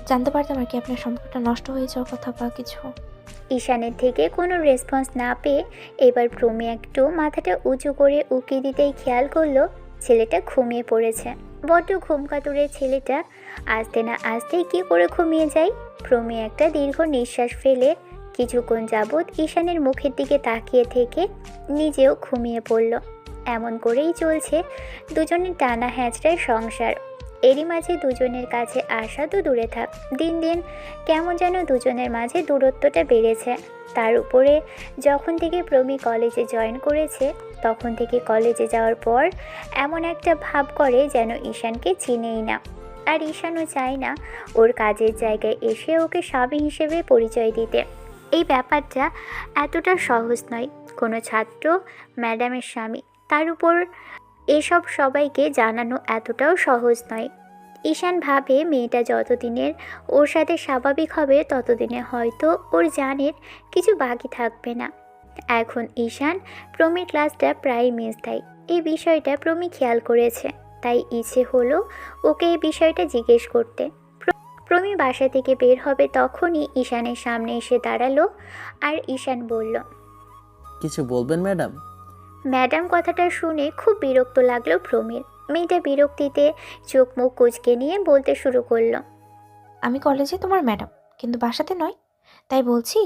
জানতে পারতাম আর কি, আপনার সম্পর্কটা নষ্ট হয়ে যাওয়ার কথা বা কিছু। ঈশানের থেকে কোনো রেসপন্স না পেয়ে এবার প্রমি একটু মাথাটা উঁচু করে উকি দিতেই খেয়াল করলো ছেলেটা ঘুমিয়ে পড়েছে। বড্ড ঘুমকাতুরে ছেলেটা, আসতে না আসতেই কী করে ঘুমিয়ে যায়। প্রমি একটা দীর্ঘ নিঃশ্বাস ফেলে কিছুক্ষণ যাবৎ ঈশানের মুখের দিকে তাকিয়ে থেকে নিজেও ঘুমিয়ে পড়ল। এমন করেই চলছে দুজনের টানা হ্যাঁচড়ার সংসার। এরই মাঝে দুজনের কাছে আসা তো দূরে থাক, দিন দিন কেমন যেন দুজনের মাঝে দূরত্বটা বেড়েছে। তার উপরে যখন থেকে প্রমি কলেজে জয়েন করেছে তখন থেকে কলেজে যাওয়ার পর এমন একটা ভাব করে যেন ঈশানকে চিনেই না। আর ঈশানও চায় না ওর কাজের জায়গায় এসে ওকে স্বামী হিসেবে পরিচয় দিতে। এই ব্যাপারটা এতটা সহজ নয় কোনো ছাত্র ম্যাডামের স্বামী, তার উপর এসব সবাইকে জানানো এতটাও সহজ নয়। ঈশান ভাবে মেয়েটা যতদিনের ওর সাথে স্বাভাবিক হবে ততদিনে হয়তো ওর জানের কিছু বাকি থাকবে না। এখন ঈশান প্রমির ক্লাসটা প্রায় মিস দেয়, এই বিষয়টা প্রমি খেয়াল করেছে, তাই ইচ্ছে হলো ওকে এই বিষয়টা জিজ্ঞেস করতে। প্রমি বাসা থেকে বের হবে তখনই ঈশানের সামনে এসে দাঁড়ালো আর ঈশান বলল। কিছু বলবেন ম্যাডাম? ম্যাডাম কথাটা শুনে খুব বিরক্ত লাগলো প্রমির। মেয়েটা বিরক্তিতে চোখ মুখ কুঁচকে নিয়ে বলতে শুরু করলো। আমি কলেজে তোমার ম্যাডাম, কিন্তু বাসাতে নয়, তাই বলছি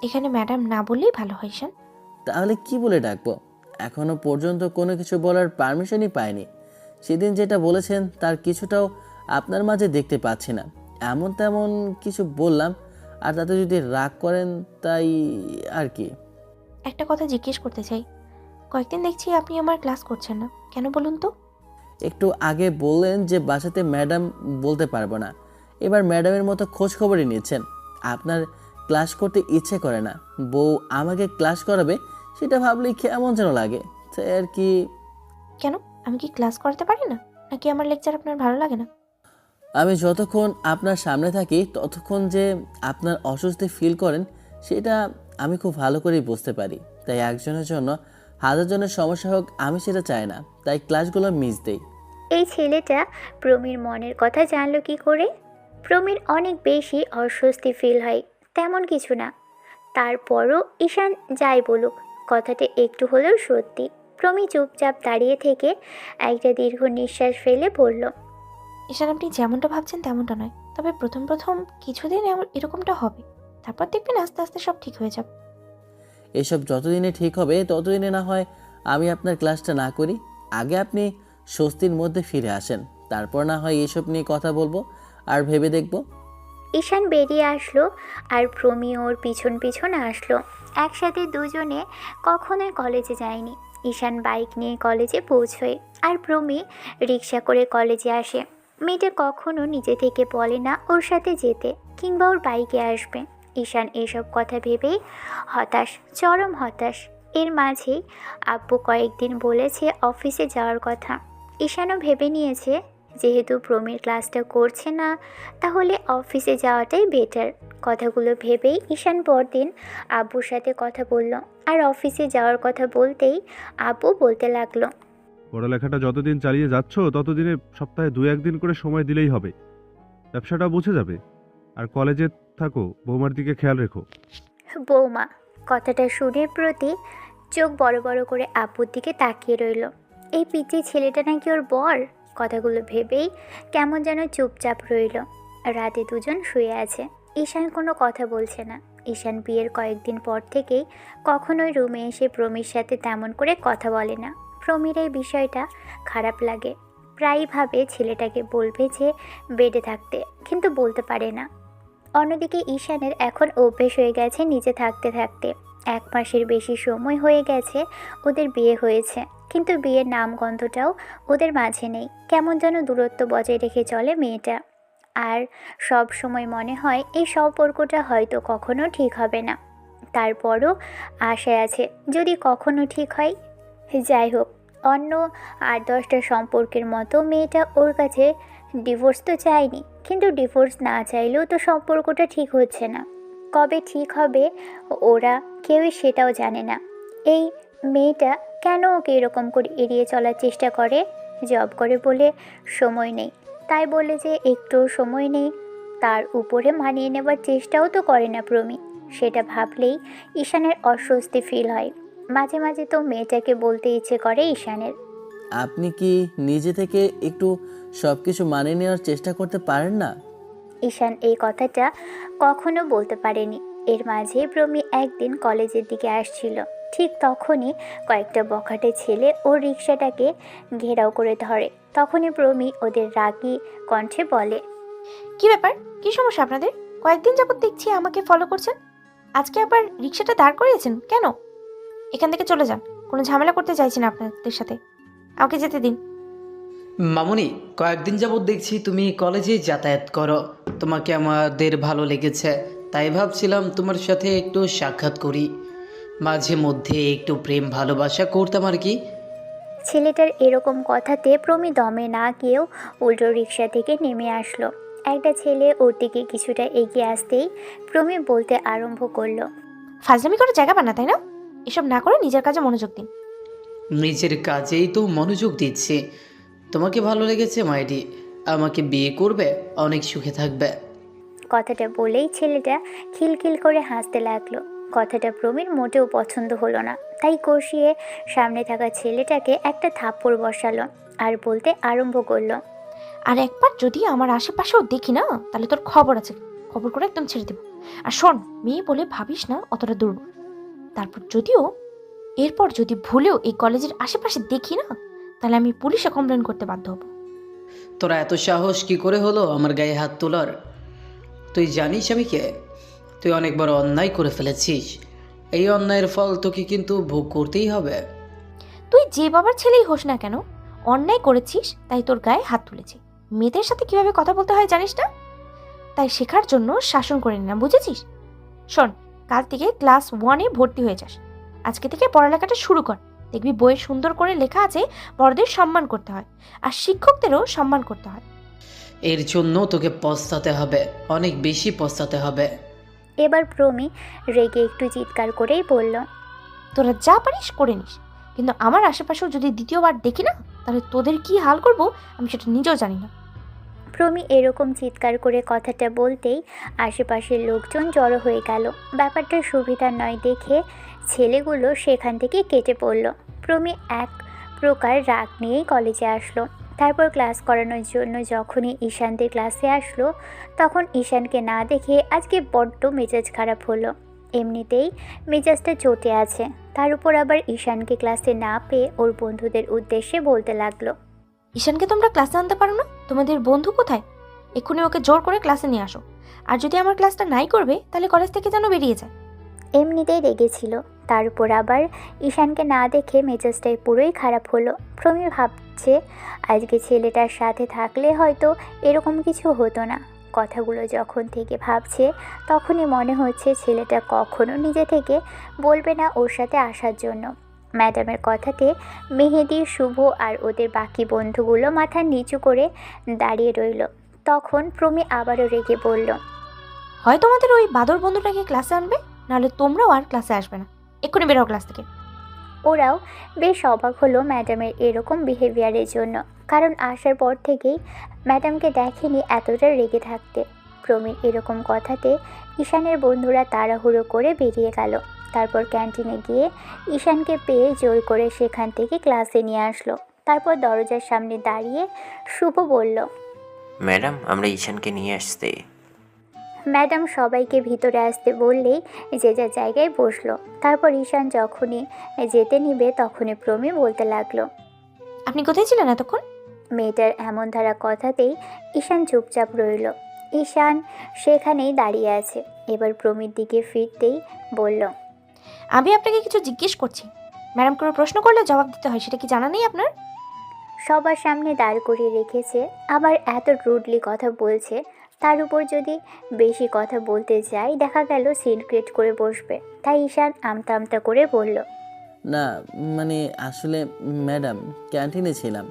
এখানে ম্যাডাম না বললেই ভালো হয় ঈশান। তাহলে কি বলে ডাকবো? এখনো পর্যন্ত কোনো কিছু বলার পারমিশনই পাইনি। সেদিন যেটা বলেছেন তার কিছুটাও আপনার মাঝে দেখতে পাচ্ছি না। এমন তেমন কিছু বললাম, আর তাতে যদি রাগ করেন তাই আর কি। একটা কথা জিজ্ঞেস করতে চাই, কয়েকদিন দেখছি আপনি আমার ক্লাস করছেন না, কেন বলুন তো? একটু আগে বললেন যে বাসাতে ম্যাডাম বলতে পারবো না, এবার ম্যাডামের মতো খোঁজ খবরই নিচ্ছেন। আপনার ক্লাস করতে ইচ্ছে করে না, বউ আমাকে ক্লাস করাবে সেটা ভাবলেই কেমন যেন লাগে, তাই আর কি। কেন, আমি কি ক্লাস করাতে পারি না, নাকি আমার লেকচার আপনার ভালো লাগে না? আমি যতক্ষণ আপনার সামনে থাকি ততক্ষণ যে আপনার অস্বস্তি ফিল করেন সেটা আমি খুব ভালো করেই বুঝতে পারি। তাই একজনের জন্য হাজার জনের সমস্যা হোক আমি সেটা চাই না, তাই ক্লাসগুলো মিস দেই। এই ছেলেটা প্রমির মনের কথা জানলো কি করে? প্রমির অনেক বেশি অস্বস্তি ফিল হয় তেমন কিছু না, তারপরও ঈশান যাই বলুক কথাটা একটু হলেও সত্যি। প্রমি চুপচাপ দাঁড়িয়ে থেকে একটা দীর্ঘ নিঃশ্বাস ফেলে বলল। ঈশান আপনি যেমনটা ভাবছেন তেমনটা নয়, তবে প্রথম প্রথম কিছুদিন এরকমটা হবে, তারপর দেখবেন আস্তে আস্তে সব ঠিক হয়ে যাবে। এসব যতদিনে ঠিক হবে ততদিনে না হয় আমি আপনার ক্লাসটা না করি। আগে আপনি স্বস্তির মধ্যে ফিরে আসেন, তারপর না হয় এসব নিয়ে কথা বলবো আর ভেবে দেখব। ঈশান বেরিয়ে আসলো আর প্রমি ওর পিছন পিছন আসলো। একসাথে দুজনে কখনোই কলেজে যায়নি। ঈশান বাইক নিয়ে কলেজে পৌঁছয় আর প্রমি রিক্সা করে কলেজে আসে। মেয়েটা কখনো নিজে থেকে বলে না ওর সাথে যেতে কিংবা ওর বাইকে আসবে। ঈশান এসব কথা ভেবেই হতাশ, চরম হতাশ। এর মাঝেই আব্বু কয়েকদিন বলেছে অফিসে যাওয়ার কথা। ঈশানও ভেবে নিয়েছে যেহেতু প্রমির ক্লাসটা করছে না, তাহলে অফিসে যাওয়াটাই বেটার। কথাগুলো ভেবেই ঈশান পরদিন আব্বুর সাথে কথা বলল। আর অফিসে যাওয়ার কথা বলতেই আব্বু বলতে লাগলো, পড়ালেখাটা যতদিন চালিয়ে যাচ্ছ ততদিনে সপ্তাহে 2-1 দিন করে সময় দিলেই হবে, ব্যবসাটা বুঝে যাবে। আর কলেজে থাকো, বৌমার দিকে খেয়াল রেখো। বৌমা। কথাটা শুনে প্রতি চোখ বড় বড় করে আব্বুর দিকে তাকিয়ে রইল। এই পিচ্চি ছেলেটা নাকি ওর বর। কথাগুলো ভেবেই কেমন যেন চুপচাপ রইল। রাতে দুজন শুয়ে আছে। ঈশান কোনো কথা বলছে না। ঈশান বিয়ের কয়েকদিন পর থেকেই কখনোই রুমে এসে প্রমির সাথে তেমন করে কথা বলে না। প্রমির এই বিষয়টা খারাপ লাগে। প্রায়ই ভাবে ছেলেটাকে বলবে যে বেডে থাকতে, কিন্তু বলতে পারে না। অন্যদিকে ঈশানের এখন অভ্যেস হয়ে গেছে নিজে থাকতে থাকতে। 1 মাসের বেশি সময় হয়ে গেছে ওদের বিয়ে হয়েছে, কিন্তু বিয়ের নামগন্ধটাও ওদের মাঝে নেই। কেমন যেন দূরত্ব বজায় রেখে চলে মেয়েটা। আর সব সময় মনে হয় এই সম্পর্কটা হয়তো কখনো ঠিক হবে না। তারপরও আশায় আছে যদি কখনো ঠিক হয়। যাই হোক, অন্য 8-10টা সম্পর্কের মতো মেয়েটা ওর কাছে ডিভোর্স তো চায়নি, কিন্তু ডিভোর্স না চাইলেও তো সম্পর্কটা ঠিক হচ্ছে না। কবে ঠিক হবে ওরা কেউই সেটাও জানে না। এই মেয়েটা কেন ওকে এরকম করে এড়িয়ে চলার চেষ্টা করে? জব করে বলে সময় নেই, তাই বলে যে একটু সময় নেই। তার উপরে মানিয়ে নেবার চেষ্টাও তো করে না প্রমি। সেটা ভাবলেই ঈশানের অস্বস্তি ফিল হয়। মাঝে মাঝে তো মেয়েটাকে বলতে ইচ্ছে করে ঈশানের, আপনি কি নিজে থেকে একটু সব কিছু মানিয়ে নেওয়ার চেষ্টা করতে পারেন না? ঈশান এই কথাটা কখনো বলতে পারেনি। এর মাঝে প্রমি একদিন কলেজের দিকে আসছিল। ঠিক তখনই কয়েকটা বখাটে ছেলে ওর রিক্সাটাকে ঘেরাও করে ধরে। তখনই প্রমি ওদের রাগী কণ্ঠে বলে, কি ব্যাপার? কি সমস্যা আপনাদের? কয়েকদিন যাবত দেখছি আমাকে ফলো করছেন, আজকে আবার রিক্সাটা দাঁড় করিয়েছেন কেন? এখান থেকে চলে যান, কোনো ঝামেলা করতে চাইছি না আপনাদের সাথে, আমাকে যেতে দিন। মামুনি, কয়েকদিন যাবৎ দেখছি তুমি কলেজে যাতায়াত করো, তোমাকে আমাদের ভালো লেগেছে, তাই ভাবছিলাম তোমার সাথে একটু সাক্ষাৎ করি, মাঝে মধ্যে একটু প্রেম ভালোবাসা করতাম আর কি। ছেলেটার এরকম কথাতে প্রমি দমে না গিয়েও উল্টো রিক্সা থেকে নেমে আসলো। একটা ছেলে ওর দিকে কিছুটা এগিয়ে আসতেই প্রমি বলতে আরম্ভ করলো, ফাজলামি করে জায়গা পান না, তাই না? এসব না করে নিজের কাজে মনোযোগ দিন। নিজের কাজেই তো মনোযোগ দিচ্ছে। তোমাকে ভালো লেগেছে মাইডি, আমাকে বিয়ে করবে, অনেক সুখে থাকবে। কথাটা বলেই ছেলেটা খিলখিল করে হাসতে লাগলো। কথাটা প্রমির মোটেও পছন্দ হলো না, তাই কষিয়ে সামনে থাকা ছেলেটাকে একটা থাপ্পড় বসালো আর বলতে আরম্ভ করলো, আর একবার যদি আমার আশেপাশেও দেখি না, তাহলে তোর খবর আছে, খবর করে একদম ছেড়ে দেবো। আর শোন, মেয়ে বলে ভাবিস না অতটা দুর্বল। এরপর যদি ভুলেও এই কলেজের আশেপাশে দেখি না, তাহলে আমি পুলিশে কমপ্লেন করতে বাধ্য হব। তোরা এত সাহস কি করে হলো আমার গায়ে হাত তোলার? তুই জানিস আমি কে? তুই অনেক বড় অন্যায় করে ফেলেছিস, এই অন্যায়ের ফল তোকে কিন্তু ভোগ করতেই হবে। তুই যে বাবার ছেলেই হোস না কেন, অন্যায় করেছিস তাই তোর গায়ে হাত তুলেছি। মেয়েদের সাথে কিভাবে কথা বলতে হয় জানিস না, তাই শেখার জন্য শাসন করে নিলাম, বুঝেছিস? শোন, কাল থেকে ক্লাস 1-এ ভর্তি হয়ে যাস। আজকে থেকে পড়ালেখাটা শুরু কর। দেখবি বইয়ে সুন্দর করে লেখা আছে বড়দের সম্মান করতে হয়, আর শিক্ষকদেরও সম্মান করতে হয়। এর জন্য তোকে পস্তাতে হবে, অনেক বেশি পস্তাতে হবে। এবার প্রমি রেগে একটু চিৎকার করেই বলল, তোরা যা পারিস করে নিস, কিন্তু আমার আশেপাশেও যদি দ্বিতীয়বার দেখি না, তাহলে তোদের কি হাল করব আমি সেটা নিজেও জানি না। প্রমি এরকম চিৎকার করে কথাটা বলতেই আশেপাশের লোকজন জড়ো হয়ে গেল। ব্যাপারটা সুবিধার নয় দেখে ছেলেগুলো সেখান থেকে কেটে পড়ল। প্রমি এক প্রকার রাগ নিয়েই কলেজে আসলো। তারপর ক্লাস করানোর জন্য যখনই ঈশানদের ক্লাসে আসলো, তখন ঈশানকে না দেখে আজকে বড্ড মেজাজ খারাপ হলো। এমনিতেই মেজাজটা চটে আছে, তার উপর আবার ঈশানকে ক্লাসে না পেয়ে ওর বন্ধুদের উদ্দেশ্যে বলতে লাগলো। ঈশানকে তোমরা ক্লাসে আনতে পারো না? তোমাদের বন্ধু কোথায়? এক্ষুনি ওকে জোর করে ক্লাসে নিয়ে আসো। আর যদি আমার ক্লাসটা নাই করবে তাহলে কলেজ থেকে যেন বেরিয়ে যায়। এমনিতেই রেগেছিল, তার উপর আবার ঈশানকে না দেখে মেজাজটাই পুরোই খারাপ হলো। প্রমি ভাবছে আজকে ছেলেটার সাথে থাকলে হয়তো এরকম কিছু হতো না। কথাগুলো যখন থেকে ভাবছে তখনই মনে হচ্ছে ছেলেটা কখনো নিজে থেকে বলবে না ওর সাথে আসার জন্য। ম্যাডামের কথাতে মেহেদি, শুভ আর ওদের বাকি বন্ধুগুলো মাথা নিচু করে দাঁড়িয়ে রইল। তখন প্রমি আবারও রেগে বলল, হয় তোমাদের ওই বাদর বন্ধুটাকে ক্লাসে আনবে, নাহলে তোমরাও আর ক্লাসে আসবে না। এক্ষুনি বেরো ক্লাস থেকে। ওরাও বেশ অবাক হলো ম্যাডামের এরকম বিহেভিয়ারের জন্য, কারণ আসার পর থেকেই ম্যাডামকে দেখেনি এতটা রেগে থাকতে। প্রমির এরকম কথাতে ঈশানের বন্ধুরা তাড়াহুড়ো করে বেরিয়ে গেল। তারপর ক্যান্টিনে গিয়ে ঈশানকে পেয়ে জোর করে সেখান থেকে ক্লাসে নিয়ে আসলো। তারপর দরজার সামনে দাঁড়িয়ে শুভ বলল, ম্যাডাম, আমরা ঈশানকে নিয়ে আসতে। ম্যাডাম সবাইকে ভিতরে আসতে বললেই যে যার জায়গায় বসলো। তারপর ঈশান যখনই যেতে নিবে তখনই প্রমি বলতে লাগলো, আপনি কোথায় ছিলেন এতক্ষণ? মেয়েটার এমন ধারা কথাতেই ঈশান চুপচাপ রইল। ঈশান সেখানেই দাঁড়িয়ে আছে। এবার প্রমির দিকে ফিরতেই বলল, আমি আপনাকে কিছু জিজ্ঞেস করছি। ম্যাডাম কোনো প্রশ্ন করলে জবাব দিতে হয়, সেটা কি জানা নেই আপনার? সবার সামনে দাঁড় করিয়ে রেখেছে, আবার এত রুডলি কথা বলছে। তার উপর যদি বেশি কথা বলতে যাই দেখা গেল সিন ক্রিয়েট করে বসবে। তাই ঈশান আমতা আমতা করে বলল, না মানে আসলে ম্যাডাম ক্যান্টিনে ছিলাম।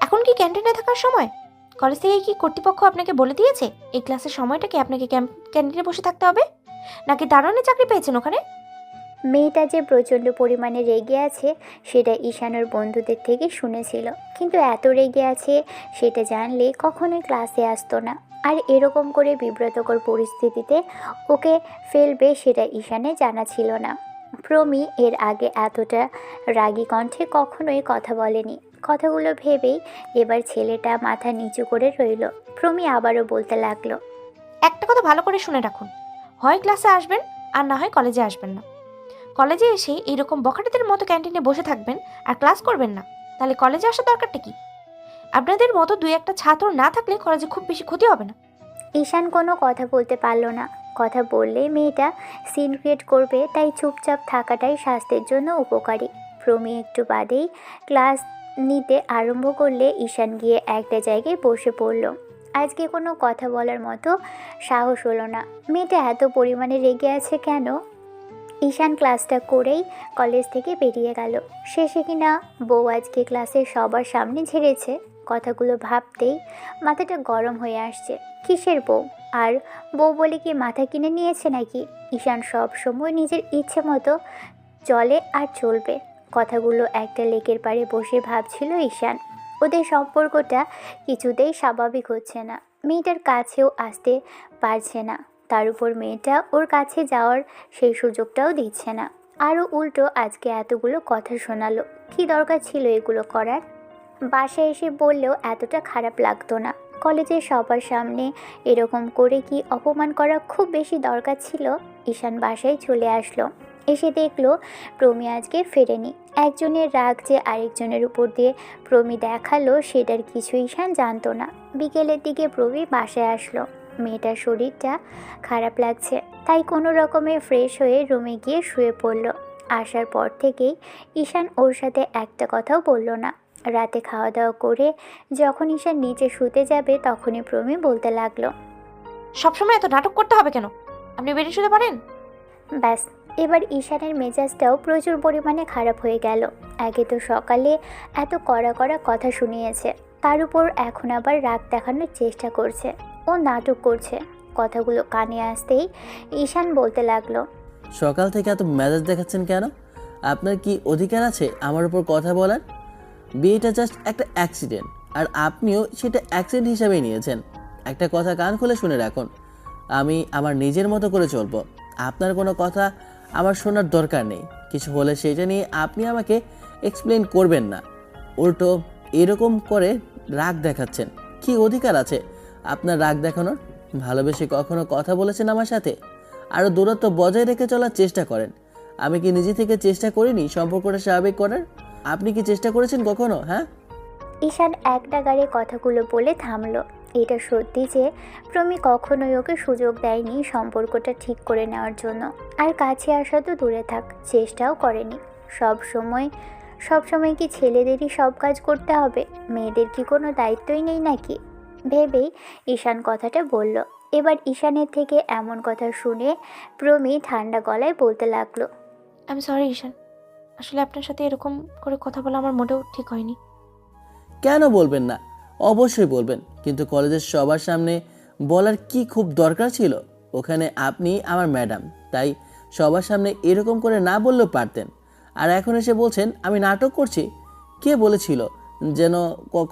এখন কি ক্যান্টিনে থাকার সময়? কলেজ থেকে কি কর্তৃপক্ষ আপনাকে বলে দিয়েছে এই ক্লাসের সময়টা কি আপনাকে ক্যান্টিনে বসে থাকতে হবে, নাকি দারোয়ানের চাকরি পেয়েছেন ওখানে? মেয়েটা যে প্রচণ্ড পরিমাণে রেগে আছে সেটা ঈশানের বন্ধুদের থেকে শুনেছিল, কিন্তু এত রেগে আছে সেটা জানলে কখনোই ক্লাসে আসতো না। আর এরকম করে বিব্রতকর পরিস্থিতিতে ওকে ফেলবে সেটা ঈশানের জানা ছিল না। প্রমি এর আগে এতটা রাগী কণ্ঠে কখনোই কথা বলেনি। কথাগুলো ভেবেই এবার ছেলেটা মাথা নিচু করে রইল। প্রমি আবারও বলতে লাগলো, একটা কথা ভালো করে শুনে রাখুন, হয় ক্লাসে আসবেন আর না হয় কলেজে আসবেন না। কলেজে এসে এইরকম বখাটেদের মতো ক্যান্টিনে বসে থাকবেন আর ক্লাস করবেন না, তাহলে কলেজে আসার দরকারটা কি? আপনাদের মতো দুই একটা ছাত্র না থাকলে কলেজে খুব বেশি ক্ষতি হবে না। ঈশান কোনো কথা বলতে পারল না। কথা বললেই মেয়েটা সিন ক্রিয়েট করবে, তাই চুপচাপ থাকাটাই স্বাস্থ্যের জন্য উপকারী। প্রমি একটু বাদেই ক্লাস নিতে আরম্ভ করলে ঈশান গিয়ে একটা জায়গায় বসে পড়ল। আজকে কোনো কথা বলার মতো সাহস হলো না। মেয়েটা এত পরিমাণে রেগে আছে কেন? ঈশান ক্লাসটা করেই কলেজ থেকে বেরিয়ে গেল। শেষে কিনা বউ আজকে ক্লাসে সবার সামনে ঝেড়েছে। কথাগুলো ভাবতেই মাথাটা গরম হয়ে আসছে। কিসের বউ? আর বউ বলে কি মাথা কিনে নিয়েছে নাকি? ঈশান সব সময় নিজের ইচ্ছে মতো চলে আর চলবে। কথাগুলো একটা লেকের পাড়ে বসে ভাবছিল ঈশান। ওদের সম্পর্কটা কিছুতেই স্বাভাবিক হচ্ছে না। মেয়েটার কাছেও আসতে পারছে না, তার উপর মেয়েটা ওর কাছে যাওয়ার সেই সুযোগটাও দিচ্ছে না। আরও উল্টো আজকে এতগুলো কথা শোনালো। কী দরকার ছিল এগুলো করার? বাসায় এসে বললেও এতটা খারাপ লাগতো না। কলেজে সবার সামনে এরকম করে কি অপমান করা খুব বেশি দরকার ছিল? ঈশান বাসায় চলে আসলো। এসে দেখলো প্রমি আজকে ফেরেনি। একজনের রাগ যে আরেকজনের উপর দিয়ে প্রমি দেখালো সেটার কিছু ঈশান জানতো না। বিকেলের দিকে প্রমি বাসায় আসলো। মেয়েটার শরীরটা খারাপ লাগছে, তাই কোনো রকমে ফ্রেশ হয়ে রুমে গিয়ে শুয়ে পড়ল। আসার পর থেকেই ঈশান ওর সাথে একটা কথাও বলল না। রাতে খাওয়া দাওয়া করে যখন ঈশান নিচে শুতে যাবে তখনই প্রমি বলতে লাগলো, সবসময় এত নাটক করতে হবে কেন? আপনি বেরিয়ে শুতে পারেন। ব্যাস, এবার ঈশানের মেজাজটাও প্রচুর পরিমাণে খারাপ হয়ে গেল। আগে তো সকালে এত কড়া কড়া কথা শুনিয়েছে, তার উপর এখন আবার রাগ দেখানোর চেষ্টা করছে। ও নাটক করছে। কথাগুলো কানে আসতেই ঈশান বলতে লাগলো, সকাল থেকে এত মেজাজ দেখাচ্ছেন কেন? আপনার কি অধিকার আছে আমার উপর কথা বলার? বিয়েটা জাস্ট একটা অ্যাক্সিডেন্ট, আর আপনিও সেটা অ্যাক্সিডেন্ট হিসাবেই নিয়েছেন। একটা কথা কান খুলে শুনে রাখুন, আমি আমার নিজের মতো করে চলবো। আপনার কোনো কথা আমার শোনার দরকার নেই। কিছু হলে সেটা নিয়ে আপনি আমাকে এক্সপ্লেন করবেন না, উল্টো এরকম করে রাগ দেখাচ্ছেন। কি অধিকার আছে আপনার রাগ দেখানোর? ভালোবেসে কখনো কথা বলেছেন আমার সাথে? আরও দূরত্ব বজায় রেখে চলার চেষ্টা করেন। আমি কি নিজে থেকে চেষ্টা করিনি সম্পর্কটা স্বাভাবিক করার? আপনি কি চেষ্টা করেছেন কখনো? হ্যাঁ, ঈশান এক নাগাড়ে কথাগুলো বলে থামলো। এটা সত্যি যে প্রমি কখনোই ওকে সুযোগ দেয়নি সম্পর্কটা ঠিক করে নেওয়ার জন্য। আর কাছে আসা তো দূরে থাক, চেষ্টাও করেনি। সব সময় কি ছেলেদেরই সব কাজ করতে হবে? মেয়েদের কি কোনো দায়িত্বই নেই নাকি? ভেবেই ঈশান কথাটা বলল। এবার ঈশানের থেকে এমন কথা শুনে প্রমি ঠান্ডা গলায় বলতে লাগলো। আমি সরি ঈশান, আসলে আপনার সাথে এরকম করে কথা বলা আমার মোটেও ঠিক হয়নি। কেন বলবেন না? অবশ্যই বলবেন, কিন্তু কলেজের সবার সামনে বলার কি খুব দরকার ছিল? ওখানে আপনি আমার ম্যাডাম, তাই সবার সামনে এরকম করে না বললেও পারতেন। আর এখন এসে বলছেন আমি নাটক করছি? কে বলেছিল যেন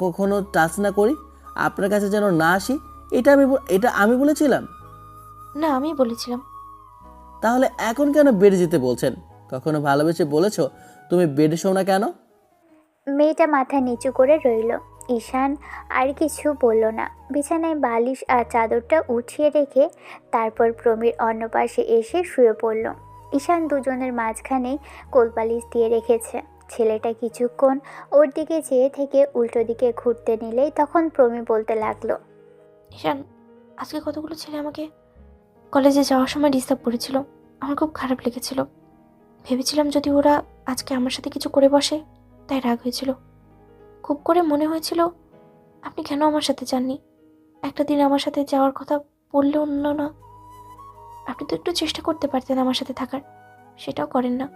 কখনো টাচ না করি, আপনার কাছে যেন না আসি? এটা আমি বলেছিলাম? না, আমি বলেছিলাম। তাহলে এখন কেন বেডে যেতে বলছেন? কখনো ভালোবেসে বলেছো তুমি বেডে শো না কেন? মেয়েটা মাথা নিচু করে রইল। ঈশান আর কিছু বলল না। বিছানায় বালিশ আর চাদরটা উঠিয়ে রেখে তারপর প্রমির অন্য পাশে এসে শুয়ে পড়ল। ঈশান দুজনের মাঝখানে কোলবালিশ দিয়ে রেখেছে। ছেলেটা কিছুক্ষণ ওর দিকে চেয়ে থেকে উল্টো দিকে ঘুরতে নিলেই তখন প্রমি বলতে লাগলো। ঈশান, আজকে কতগুলো ছেলে আমাকে কলেজে যাওয়ার সময় ডিস্টার্ব করেছিল। আমার খুব খারাপ লেগেছিল। ভেবেছিলাম যদি ওরা আজকে আমার সাথে কিছু করে বসে, তাই রাগ হয়েছিল। খুব করে মনে হয়েছিল আপনি কেন আমার সাথে যাননি। একটা দিন আমার সাথে যাওয়ার কথা বললেও না। আপনি তো একটু চেষ্টা করতে পারতেন আমার সাথে থাকার, সেটাও করেন না।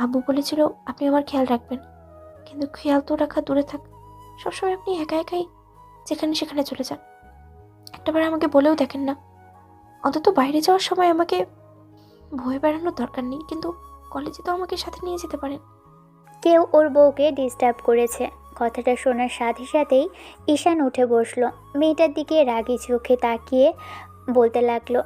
আব্বু বলেছিল আপনি আমার খেয়াল রাখবেন, কিন্তু খেয়াল তো রাখা দূরে থাক, সবসময় আপনি একা একাই যেখানে সেখানে চলে যান। একটাবার আমাকে বলেও দেখেন না। অন্তত বাইরে যাওয়ার সময় আমাকে ভয়ে বেড়ানোর দরকার নেই, কিন্তু কলেজে তো আমাকে সাথে নিয়ে যেতে পারেন। কেউ ওর বউকে ডিস্টার্ব করেছে। কথাটা শোনার সাথে সাথেই ঈশান উঠে বসলো। মেয়েটার দিকে রাগী চোখে তাকিয়ে বলতে লাগলো।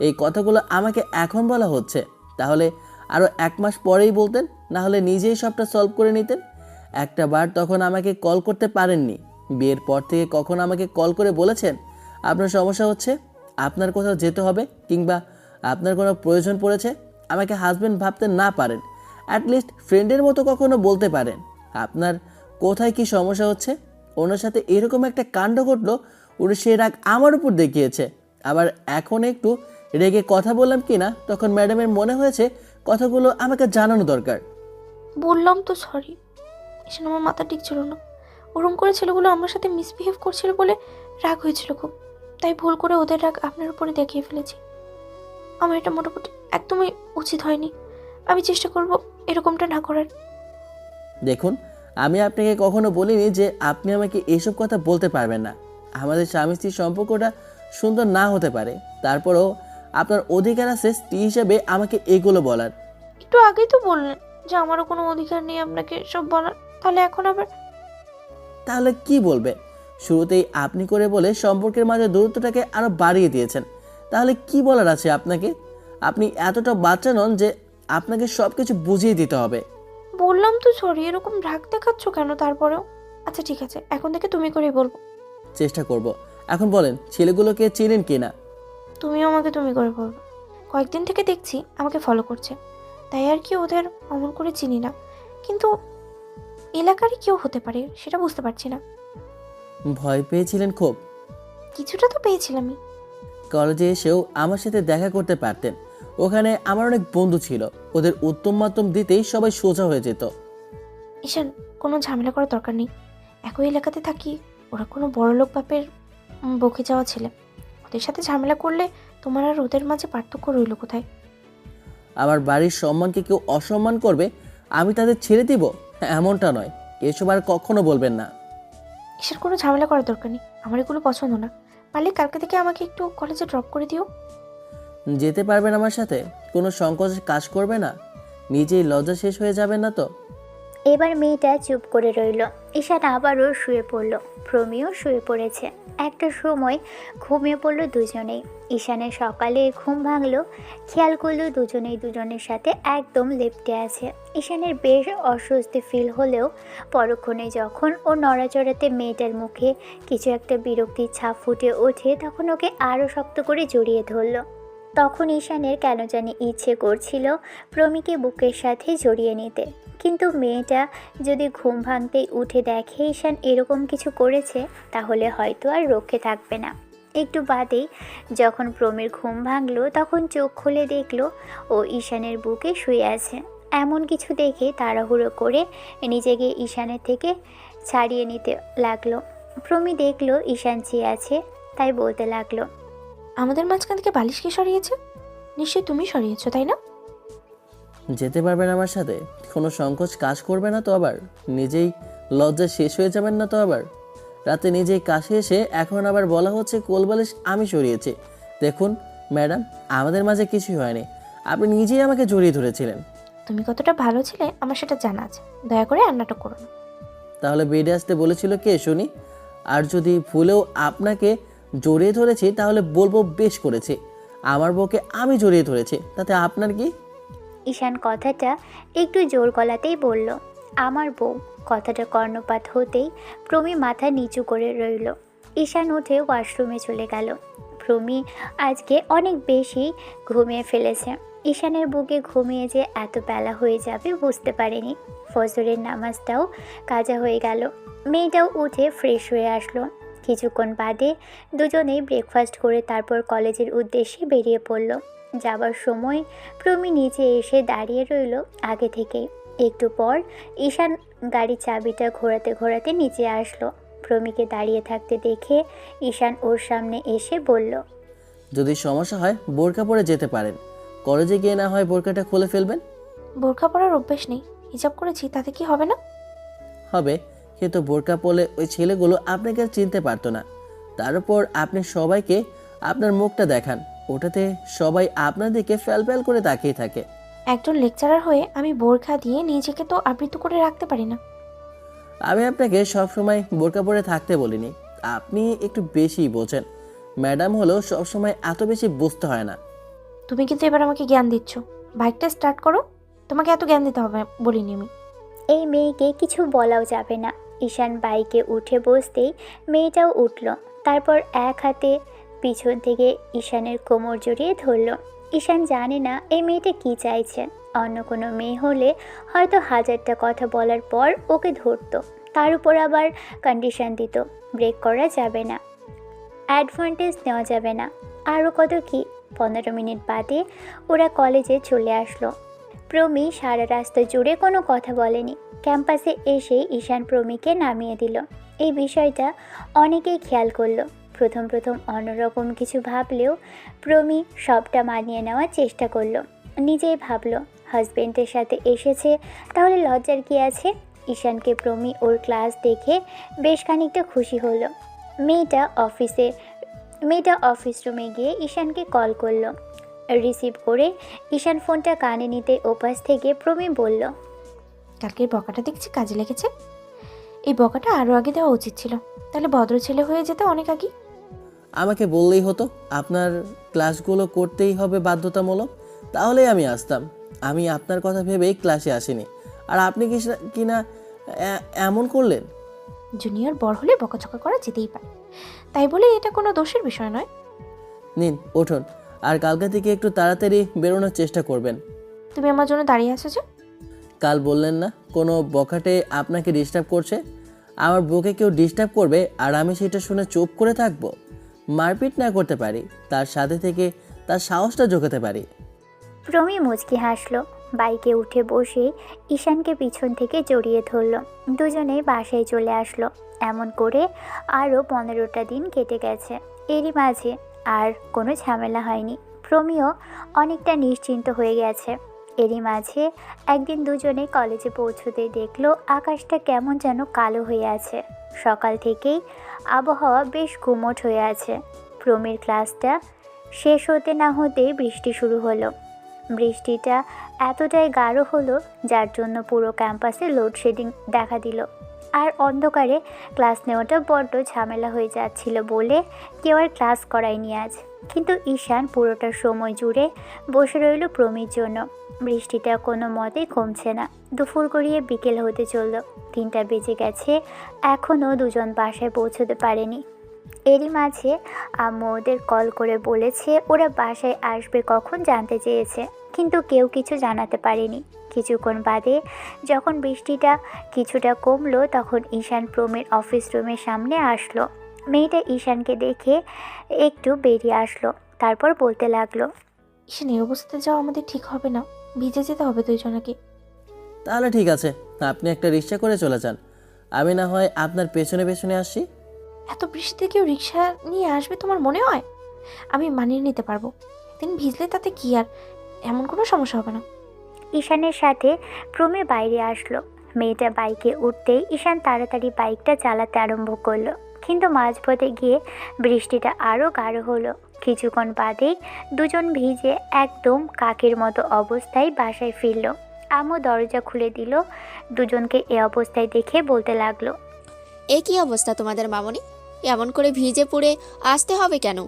এই কথাগুলো আমাকে এখন বলা হচ্ছে? তাহলে আরও 1 মাস পরেই বলতেন, না হলে নিজেই সবটা সলভ করে নিতেন। একটা বার তখন আমাকে কল করতে পারেননি। বিয়ের পর থেকে কখন আমাকে কল করে বলেছেন আপনার সমস্যা হচ্ছে, আপনার কোথাও যেতে হবে, কিংবা আপনার কোনো প্রয়োজন পড়েছে? আমাকে হাজব্যান্ড ভাবতে না পারেন, অ্যাটলিস্ট ফ্রেন্ডের মতো কখনো বলতে পারেন আপনার কোথায় কি সমস্যা হচ্ছে। ওনার সাথে এরকম একটা কাণ্ড ঘটলো, উনি সে রাগ আমার উপর দেখিয়েছে। আবার এখন একটু রেগে কথা বললাম কি না, তখন ম্যাডামের মনে হয়েছে কথাগুলো আমাকে জানানো দরকার। বললাম তো সরি ঈশান, আমার মাথা ঠিক ছিল না। ওরম করে ছেলেগুলো আমার সাথে মিসবিহেভ করছিল বলে রাগ হয়েছিল খুব, তাই ভুল করে ওদের রাগ আপনার উপরে দেখিয়ে ফেলেছি। আমার এটা মোটামুটি একদমই উচিত হয়নি। আমি চেষ্টা করব এরকমটা না করার। দেখুন, আমি আপনাকে কখনো বলিনি যে আপনি আমাকে এইসব কথা বলতে পারবেন না। আমাদের স্বামী স্ত্রীর সম্পর্কটা সুন্দর না হতে পারে, তারপরেও আপনার অধিকার আছে স্ত্রী হিসেবে আমাকে এগুলো বলার। একটু আগেই তো বললেন যে আমারও কোনো অধিকার নেই আপনাকে সব বলার, তাহলে এখন আবার? তাহলে কি বলবে? শুরুতেই আপনি করে বলে সম্পর্কের মাঝে দূরত্বটাকে আরো বাড়িয়ে দিয়েছেন। তাহলে কি বলার আছে আপনাকে? আপনি এতটা বাচ্চা নন যে আপনাকে সব কিছু বুঝিয়ে দিতে হবে। বললাম তো সরি, এরকম রাগ দেখাচ্ছ কেন তারপরেও? আচ্ছা ঠিক আছে, এখন থেকে তুমি করেই বলবো। চেষ্টা করব। এখন বলেন, ছেলেগুলোকে চেনেন কিনা? তুমিও আমাকে তুমি করে বলবো। কয়েকদিন থেকে দেখছি আমাকে ফলো করছে, তাই আর কি ওদের অমন করে চিনি না, কিন্তু এলাকারই কেউ হতে পারে সেটা বুঝতে পারছি না। ভয় পেয়েছিলেন খুব? কিছুটা তো পেয়েছিলামই। কলেজে এসেও আমার সাথে দেখা করতে পারতেন। ওখানে আমার অনেক বন্ধু ছিল, ওদের উত্তম মাধ্যম দিতেই সবাই সোজা হয়ে যেত। ঈশান, কোনো ঝামেলা করার দরকার নেই। একই এলাকাতে থাকি, ওরা কোনো বড়লোক বাপের বকে যাওয়া ছেলে। ওদের সাথে ঝামেলা করলে তোমার আর ওদের মাঝে পার্থক্য রইল কোথায়? আমার বাড়ির সম্মানকে কেউ অসম্মান করবে, আমি তাদের ছেড়ে দিব? এমনটা নয়, এসব আর কখনো বলবেন না। ঈশান, কোনো ঝামেলা করার দরকার নেই। আমার এগুলো পছন্দ না। পারলে কালকে থেকে আমাকে একটু কলেজে ড্রপ করে দিও। যেতে পারবেন আমার সাথে? কোনো সংকোচ কাজ করবে না? নিজেই লজ্জা শেষ হয়ে যাবেন না তো? এবার মেয়েটা চুপ করে রইল। ঈশান আবারও শুয়ে পড়ল। প্রমিও শুয়ে পড়েছে। একটা সময় ঘুমিয়ে পড়ল দুজনেই। ঈশানের সকালে ঘুম ভাঙলো, খেয়াল করলো দুজনেই দুজনের সাথে একদম লেপ্টে আছে। ঈশানের বেশ অস্বস্তি ফিল হলেও পরক্ষণে যখন ও নড়াচড়াতে মেয়েটার মুখে কিছু একটা বিরক্তির ছাপ ফুটে ওঠে, তখন ওকে আরও শক্ত করে জড়িয়ে ধরল। তখন ঈশানের কেন জানি ইচ্ছে করছিল প্রমিকে বুকের সাথে জড়িয়ে নিতে, কিন্তু মেয়েটা যদি ঘুম ভাঙতেই উঠে দেখে ঈশান এরকম কিছু করেছে তাহলে হয়তো আর রক্ষে থাকবে না। একটু বাদেই যখন প্রমির ঘুম ভাঙলো তখন চোখ খুলে দেখলো ও ঈশানের বুকে শুয়ে আছে। এমন কিছু দেখে তাড়াহুড়ো করে নিজেকে ঈশানের থেকে ছাড়িয়ে নিতে লাগলো। প্রমি দেখলো ঈশান চেয়ে আছে, তাই বলতে লাগলো, আমাদের মাঝখান থেকে বালিশ কে সরিয়েছে? নিশ্চয়ই তুমি সরিয়েছো, তাই না? যেতে পারবেন আমার সাথে? কোনো সংকোচ কাজ করবে না তো আবার? নিজেই লজ্জা শেষ হয়ে যাবেন না তো আবার? রাতে নিজেই কাছে এসে এখন আবার বলা হচ্ছে কোলবালিশ আমি সরিয়েছি। দেখুন ম্যাডাম, আমাদের মাঝে কিছুই হয়নি, আপনি নিজেই আমাকে জড়িয়ে ধরেছিলেন। তুমি কতটা ভালো ছিলে আমার সেটা জানা আছে, দয়া করে আর নাটক করো না। তাহলে বেডে আসতে বলেছিল কে শুনি? আর যদি ভুলেও আপনাকে জড়িয়ে ধরেছি তাহলে বলবো বেশ করেছি, আমার বউকে আমি জড়িয়ে ধরেছি, তাতে আপনার কি? ঈশান কথাটা একটু জোর গলাতেই বলল, আমার বউ। কথাটা কর্ণপাত হতেই প্রমি মাথা নিচু করে রইল। ঈশান উঠে ওয়াশরুমে চলে গেল। প্রমি আজকে অনেক বেশি ঘুমিয়ে ফেলেছে। ঈশানের বুকে ঘুমিয়ে যে এত বেলা হয়ে যাবে বুঝতে পারেনি। ফজরের নামাজটাও কাজা হয়ে গেল। মেয়েটাও উঠে ফ্রেশ হয়ে আসলো। কিছুক্ষণ বাদে দুজনেই ব্রেকফাস্ট করে তারপর কলেজের উদ্দেশ্যে বেরিয়ে পড়ল। যাবার সময় প্রমি নিচে এসে দাঁড়িয়ে রইল আগে থেকেই। একটু পর ঈশান গাড়ির চাবিটা ঘোরাতে ঘোরাতে নিচে আসলো। প্রমিকে দাঁড়িয়ে থাকতে দেখে ঈশান ওর সামনে এসে বলল, যদি সমস্যা হয় বোরকা পরে যেতে পারেন, কলেজে গিয়ে না হয় বোরকাটা খুলে ফেলবেন। বোরখা পরার অভ্যেস নেই, হিজাব করেছি, তাতে কি হবে না? হবে, কিন্তু বোরকা পরলে ওই ছেলেগুলো আপনাকে আর চিনতে পারতো না। তার উপর আপনি সবাইকে আপনার মুখটা দেখান, ওটাতে সবাই আপনার দিকে ফ্যাল করে তাকিয়ে থাকে। একজন লেকচারার হয়ে আমি বোরখা দিয়ে নিজেকে তো আবৃত করে রাখতে পারি না। আমি আপনাকে সবসময় বোরকা পরে থাকতে বলিনি, আপনি একটু বেশি বোঝেন। ম্যাডাম হলেও সবসময় এত বেশি বুঝতে হয় না। তুমি কিন্তু এবার আমাকে জ্ঞান দিচ্ছ। বাইকটা স্টার্ট করো, তোমাকে এত জ্ঞান দিতে হবে বলিনি আমি। এই মেয়েকে কিছু বলাও যাবে না। ঈশান বাইকে উঠে বসতেই মেয়েটাও উঠল। তারপর এক হাতে পিছন থেকে ঈশানের কোমর জড়িয়ে ধরল। ঈশান জানে না এই মেয়েটা কি চাইছে। অন্য কোনো মেয়ে হলে হয়তো হাজারটা কথা বলার পর ওকে ধরতো, তার উপর আবার কন্ডিশন দিত, ব্রেক করা যাবে না, অ্যাডভান্টেজ নেওয়া যাবে না, আরও কত কি। 15 মিনিট বাদে ওরা কলেজে চলে আসলো। প্রমি সারা রাস্তা জুড়ে কোনো কথা বলেনি। ক্যাম্পাসে এসে ঈশান প্রমিকে নামিয়ে দিল। এই বিষয়টা অনেকেই খেয়াল করলো। প্রথম অন্যরকম কিছু ভাবলেও প্রমি সবটা মানিয়ে নেওয়ার চেষ্টা করলো। নিজেই ভাবলো হাজবেন্ডের সাথে এসেছে, তাহলে লজ্জার কি আছে। ঈশানকে প্রমি ওর ক্লাস দেখে বেশ খানিকটা খুশি হলো। মেয়েটা অফিস রুমে গিয়ে ঈশানকে কল করলো। রিসিভ করে ঈশান ফোনটা কানে নিতে ওপাশ থেকে প্রমি বলল, কালকের বকাটা দেখছি কাজে লেগেছে। এই বকাটা আরও আগে দেওয়া উচিত ছিল, তাহলে ভদ্র ছেলে হয়ে যেতে অনেক আগে। আমাকে বললেই হতো আপনার ক্লাসগুলো করতেই হবে বাধ্যতামূলক, তাহলেই আমি আসতাম। আমি আপনার কথা ভেবেই ক্লাসে আসিনি, আর আপনি কিনা এমন করলেন। জুনিয়র বড় হলে বকাঝকা করা যেতেই পারে, তাই বলে এটা কোনো দোষের বিষয় নয়। নিন উঠুন, আর কালকে থেকে একটু তাড়াতাড়ি বেরোনোর চেষ্টা করবেন। তুমি আমার জন্য দাঁড়িয়ে আছো যে? কাল বললেন না কোনো বখাটে আপনাকে ডিস্টার্ব করছে? আমার বউকে কেউ ডিস্টার্ব করবে আর আমি সেটা শুনে চুপ করে থাকবো? মারপিট না করতে পারি, তার সাথে থেকে তার সাহসটা জোগাতে পারি। প্রমি মুচকি হাসলো। বাইকে উঠে বসে ঈশানকে পিছন থেকে জড়িয়ে ধরল। দুজনেই বাসায় চলে আসলো। এমন করে আরও 15টা দিন কেটে গেছে। এরই মাঝে আর কোনো ঝামেলা হয়নি। প্রমিও অনেকটা নিশ্চিন্ত হয়ে গেছে। এরই মাঝে একদিন দুজনে কলেজে পৌঁছতে দেখলো আকাশটা কেমন যেন কালো হয়ে আছে। সকাল থেকেই আবহাওয়া বেশ গুমোট হয়ে আছে। প্রমির ক্লাসটা শেষ হতে না হতেই বৃষ্টি শুরু হলো। বৃষ্টিটা এতটাই গাঢ় হলো যার জন্য পুরো ক্যাম্পাসে লোডশেডিং দেখা দিল। আর অন্ধকারে ক্লাস নেওয়াটা বড্ড ঝামেলা হয়ে যাচ্ছিল বলে কেউ আর ক্লাস করায়নি আজ। কিন্তু ঈশান পুরোটা সময় জুড়ে বসে রইল প্রমির জন্য। বৃষ্টিটা কোনো মতেই কমছে না। দুপুর গড়িয়ে বিকেল হতে চলল। 3টা বেজে গেছে, এখনও দুজন বাসায় পৌঁছতে পারেনি। এরই মাঝে আম্মু ওদের কল করে বলেছে ওরা বাসায় আসবে কখন জানতে চেয়েছে, কিন্তু কেউ কিছু জানাতে পারেনি। কিছুক্ষণ বাদে যখন বৃষ্টিটা কিছুটা কমলো তখন ঈশান প্রমির অফিস রুমের সামনে আসলো। মেয়েটা ঈশানকে দেখে একটু বেরিয়ে আসলো, তারপর বলতে লাগলো, ঈশান এই অবস্থাতে যাওয়া আমাদের ঠিক হবে না, ভিজে যেতে হবে দুইজনাকে। তাহলে ঠিক আছে, আপনি একটা রিক্সা করে চলে যান, আমি না হয় আপনার পেছনে পেছনে আসি। এত বৃষ্টিতে কেউ রিক্সা নিয়ে আসবে তোমার মনে হয়? আমি মানিয়ে নিতে পারবো, একদিন ভিজলে তাতে কি আর, এমন কোনো সমস্যা হবে না। ঈশানের সাথে প্রমি বাইরে আসলো। মেয়েটা বাইকে উঠতেই ঈশান তাড়াতাড়ি বাইকটা চালাতে আরম্ভ করলো, কিন্তু মাঝপথে গিয়ে বৃষ্টিটা আরও গাঢ় হলো। কিছুক্ষণ বাদেই দুজন ভিজে একদম কাকের মতো অবস্থায় বাসায় ফিরল। আম্মু দরজা খুলে দিল। দুজনকে এ অবস্থায় দেখে বলতে লাগলো, এ কি অবস্থা তোমাদের মামনি? এমন করে ভিজে পড়ে আসতে হবে কেন?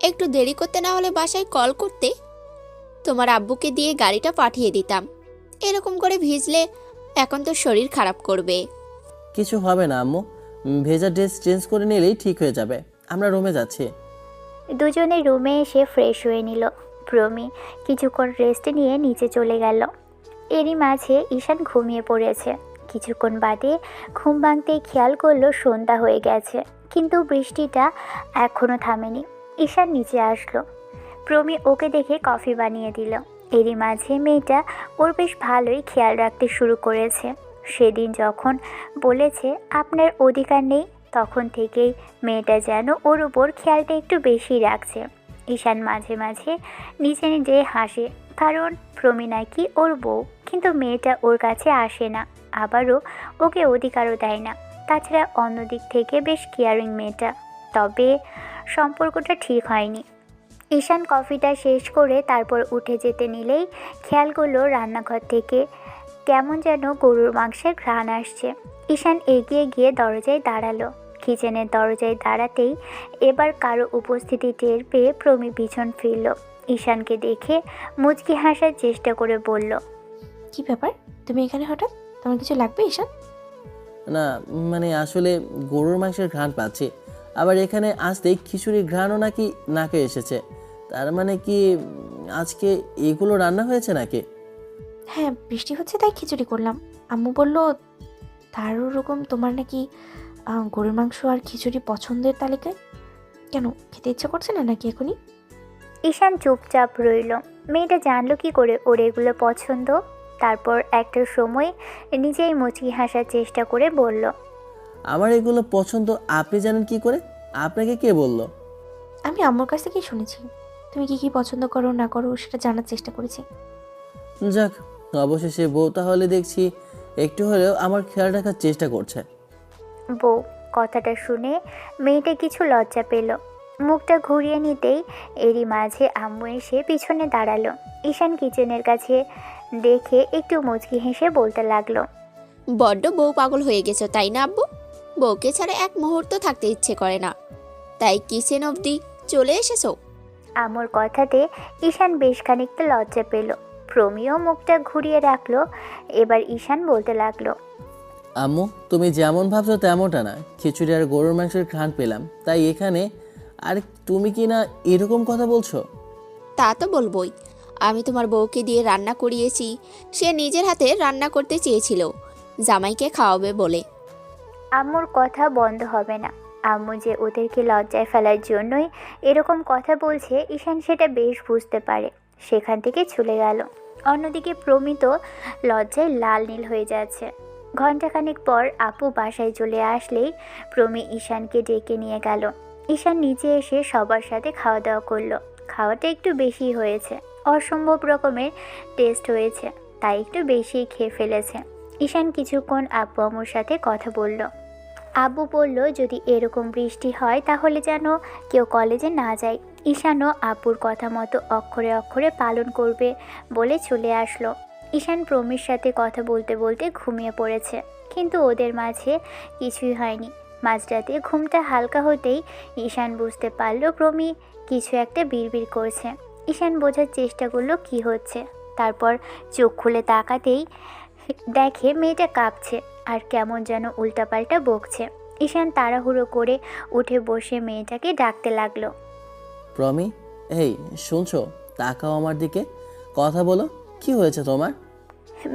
একটু দেরি করতে না হলে বাসায় কল করতে, তোমার আব্বুকে দিয়ে গাড়িটা পাঠিয়ে দিতাম। এরকম করে ভিজলে এখন তো শরীর খারাপ করবে। কিছু হবে না আম্মু, ভেজা ড্রেস চেঞ্জ করে নিলেই ঠিক হয়ে যাবে। আমরা রুমে যাচ্ছি। দুজনে রুমে এসে ফ্রেশ হয়ে নিল। প্রমি কিছুক্ষণ রেস্ট নিয়ে নিচে চলে গেল। এরই মাঝে ঈশান ঘুমিয়ে পড়েছে। কিছুক্ষণ বাদে ঘুম ভাঙতেই খেয়াল করলো সন্ধ্যা হয়ে গেছে, কিন্তু বৃষ্টিটা এখনও থামেনি। ঈশান নিচে আসলো। প্রমি ওকে দেখে কফি বানিয়ে দিল। এরই মাঝে মেয়েটা ওর বেশ ভালোই খেয়াল রাখতে শুরু করেছে। সেদিন যখন বলেছে আপনার অধিকার নেই, তখন থেকেই মেয়েটা যেন ওর উপর খেয়ালটা একটু বেশি রাখছে। ঈশান মাঝে মাঝে নিজে নিজে হাসে, কারণ প্রমি নাকি ওর বউ, কিন্তু মেয়েটা ওর কাছে আসে না, আবারও ওকে অধিকারও দেয় না। তাছাড়া অন্যদিক থেকে বেশ কেয়ারিং মেয়েটা, তবে সম্পর্কটা ঠিক হয়নি। ঈশান কফিটা শেষ করে তারপর উঠে যেতে নিলেই খেয়াল করলো রান্নাঘর থেকে কেমন যেন গরুর মাংসের ঘ্রাণ আসছে। ঈশান এগিয়ে গিয়ে দরজায় দাঁড়ালো। কিচেনের দরজায় দাঁড়াতেই এবার কারো উপস্থিতি টের পেয়ে প্রমি পিছন ফিরল। ঈশানকে দেখে মুচকি হাসার চেষ্টা করে বলল, কি ব্যাপার, তুমি এখানে হঠাৎ? তোমার কিছু লাগবে ঈশান? না মানে আসলে গরুর মাংসের ঘ্রাণ পাচ্ছি, আবার এখানে আসতেই খিচুড়ির ঘ্রাণও নাকি নাকে এসেছে। তার মানে কি আজকে এগুলো রান্না হয়েছে নাকি? হ্যাঁ, বৃষ্টি হচ্ছে তাই খিচুড়ি করলাম। আম্মু বলল তার ওরকম তোমার নাকি গরুর মাংস আর খিচুড়ি পছন্দের তালিকায়। কেন, খেতে ইচ্ছা করছে না নাকি এখনই? ঈশান চুপচাপ রইল। মেয়েটা জানলো কি করে ওর এগুলো পছন্দ। তারপর একটা সময় নিজেই মুচকি হাসার চেষ্টা করে বলল, আমার এগুলো পছন্দ আপনি জানেন কি করে? আপনাকে কে বলল? আমি আম্মুর কাছ থেকেই শুনেছি। তুমি কি কি পছন্দ করো না করো সেটা জানার চেষ্টা করেছি। যাক, অবশেষে বউ তাহলে দেখছি একটু হলেও আমার খেয়াল রাখার চেষ্টা করছে। বউ কথাটা শুনে মেয়েটা কিছু লজ্জা পেল। মুখটা ঘুরিয়ে নিতেই এরই মাঝে আম্মু এসে পিছনে দাঁড়ালো। ঈশান কিচেনের কাছে দেখে একটু মুচকি হেসে বলতে লাগলো, বড্ড বউ পাগল হয়ে গেছো তাই না আব্বু? বউকে ছাড়া এক মুহূর্ত থাকতে ইচ্ছে করে না, তাই কিচেন অবধি চলে এসেছো? আম্মুর কথাতে ঈশান বেশ খানিকটা লজ্জা পেল। প্রমিও মুখটা ঘুরিয়ে রাখলো। এবার ঈশান বলতে লাগলো, আম্মু তুমি যেমন ভাবছো তেমনটা না, খিচুড়ি আর গরুর মাংসের ঘ্রাণ পেলাম তাই এখানে। আর তুমি কি না এরকম কথা বলছো? তা তো বলবোই। আমি তোমার বউকে দিয়ে রান্না করিয়েছি, সে নিজের হাতে রান্না করতে চেয়েছিল জামাইকে খাওয়াবে বলে। আম্মুর কথা বন্ধ হবে না। আম্মু যে ওদেরকে লজ্জায় ফেলার জন্যই এরকম কথা বলছে ঈশান সেটা বেশ বুঝতে পারে। সেখান থেকে চলে গেল। অন্যদিকে প্রমিত লজ্জায় লাল নীল হয়ে যাচ্ছে। ঘণ্টাখানেক পর আপু বাসায় চলে আসলেই প্রমি ঈশানকে ডেকে নিয়ে গেল। ঈশান নিচে এসে সবার সাথে খাওয়া দাওয়া করলো। খাওয়াটা একটু বেশি হয়েছে, অসম্ভব রকমের টেস্ট হয়েছে, তাই একটু বেশিই খেয়ে ফেলেছে। ঈশান কিছুক্ষণ আব্বু আম্মুর সাথে কথা বলল। আব্বু বলল যদি এরকম বৃষ্টি হয় তাহলে যেন কেউ কলেজে না যায়। ঈশানও আব্বুর কথা মতো অক্ষরে অক্ষরে পালন করবে বলে চলে আসলো। ঈশান প্রমির সাথে কথা বলতে বলতে ঘুমিয়ে পড়েছে, কিন্তু ওদের মাঝে কিছুই হয়নি। মাঝরাতে ঘুমটা হালকা হতেই ঈশান বুঝতে পারল প্রমি কিছু একটা বিড়বিড় করছে। ঈশান বোঝার চেষ্টা করলো কি হচ্ছে। তারপর চোখ খুলে তাকাতেই দেখে মেয়েটা কাঁপছে আর কেমন যেন উল্টাপাল্টা বকছে। ঈশান তাড়াহুড়ো করে উঠে বসে মেয়েটাকে ডাকতে লাগলো। প্রমি, এই শুনছো? তাকাও আমার দিকে, কথা বলো, কি হয়েছে তোমার?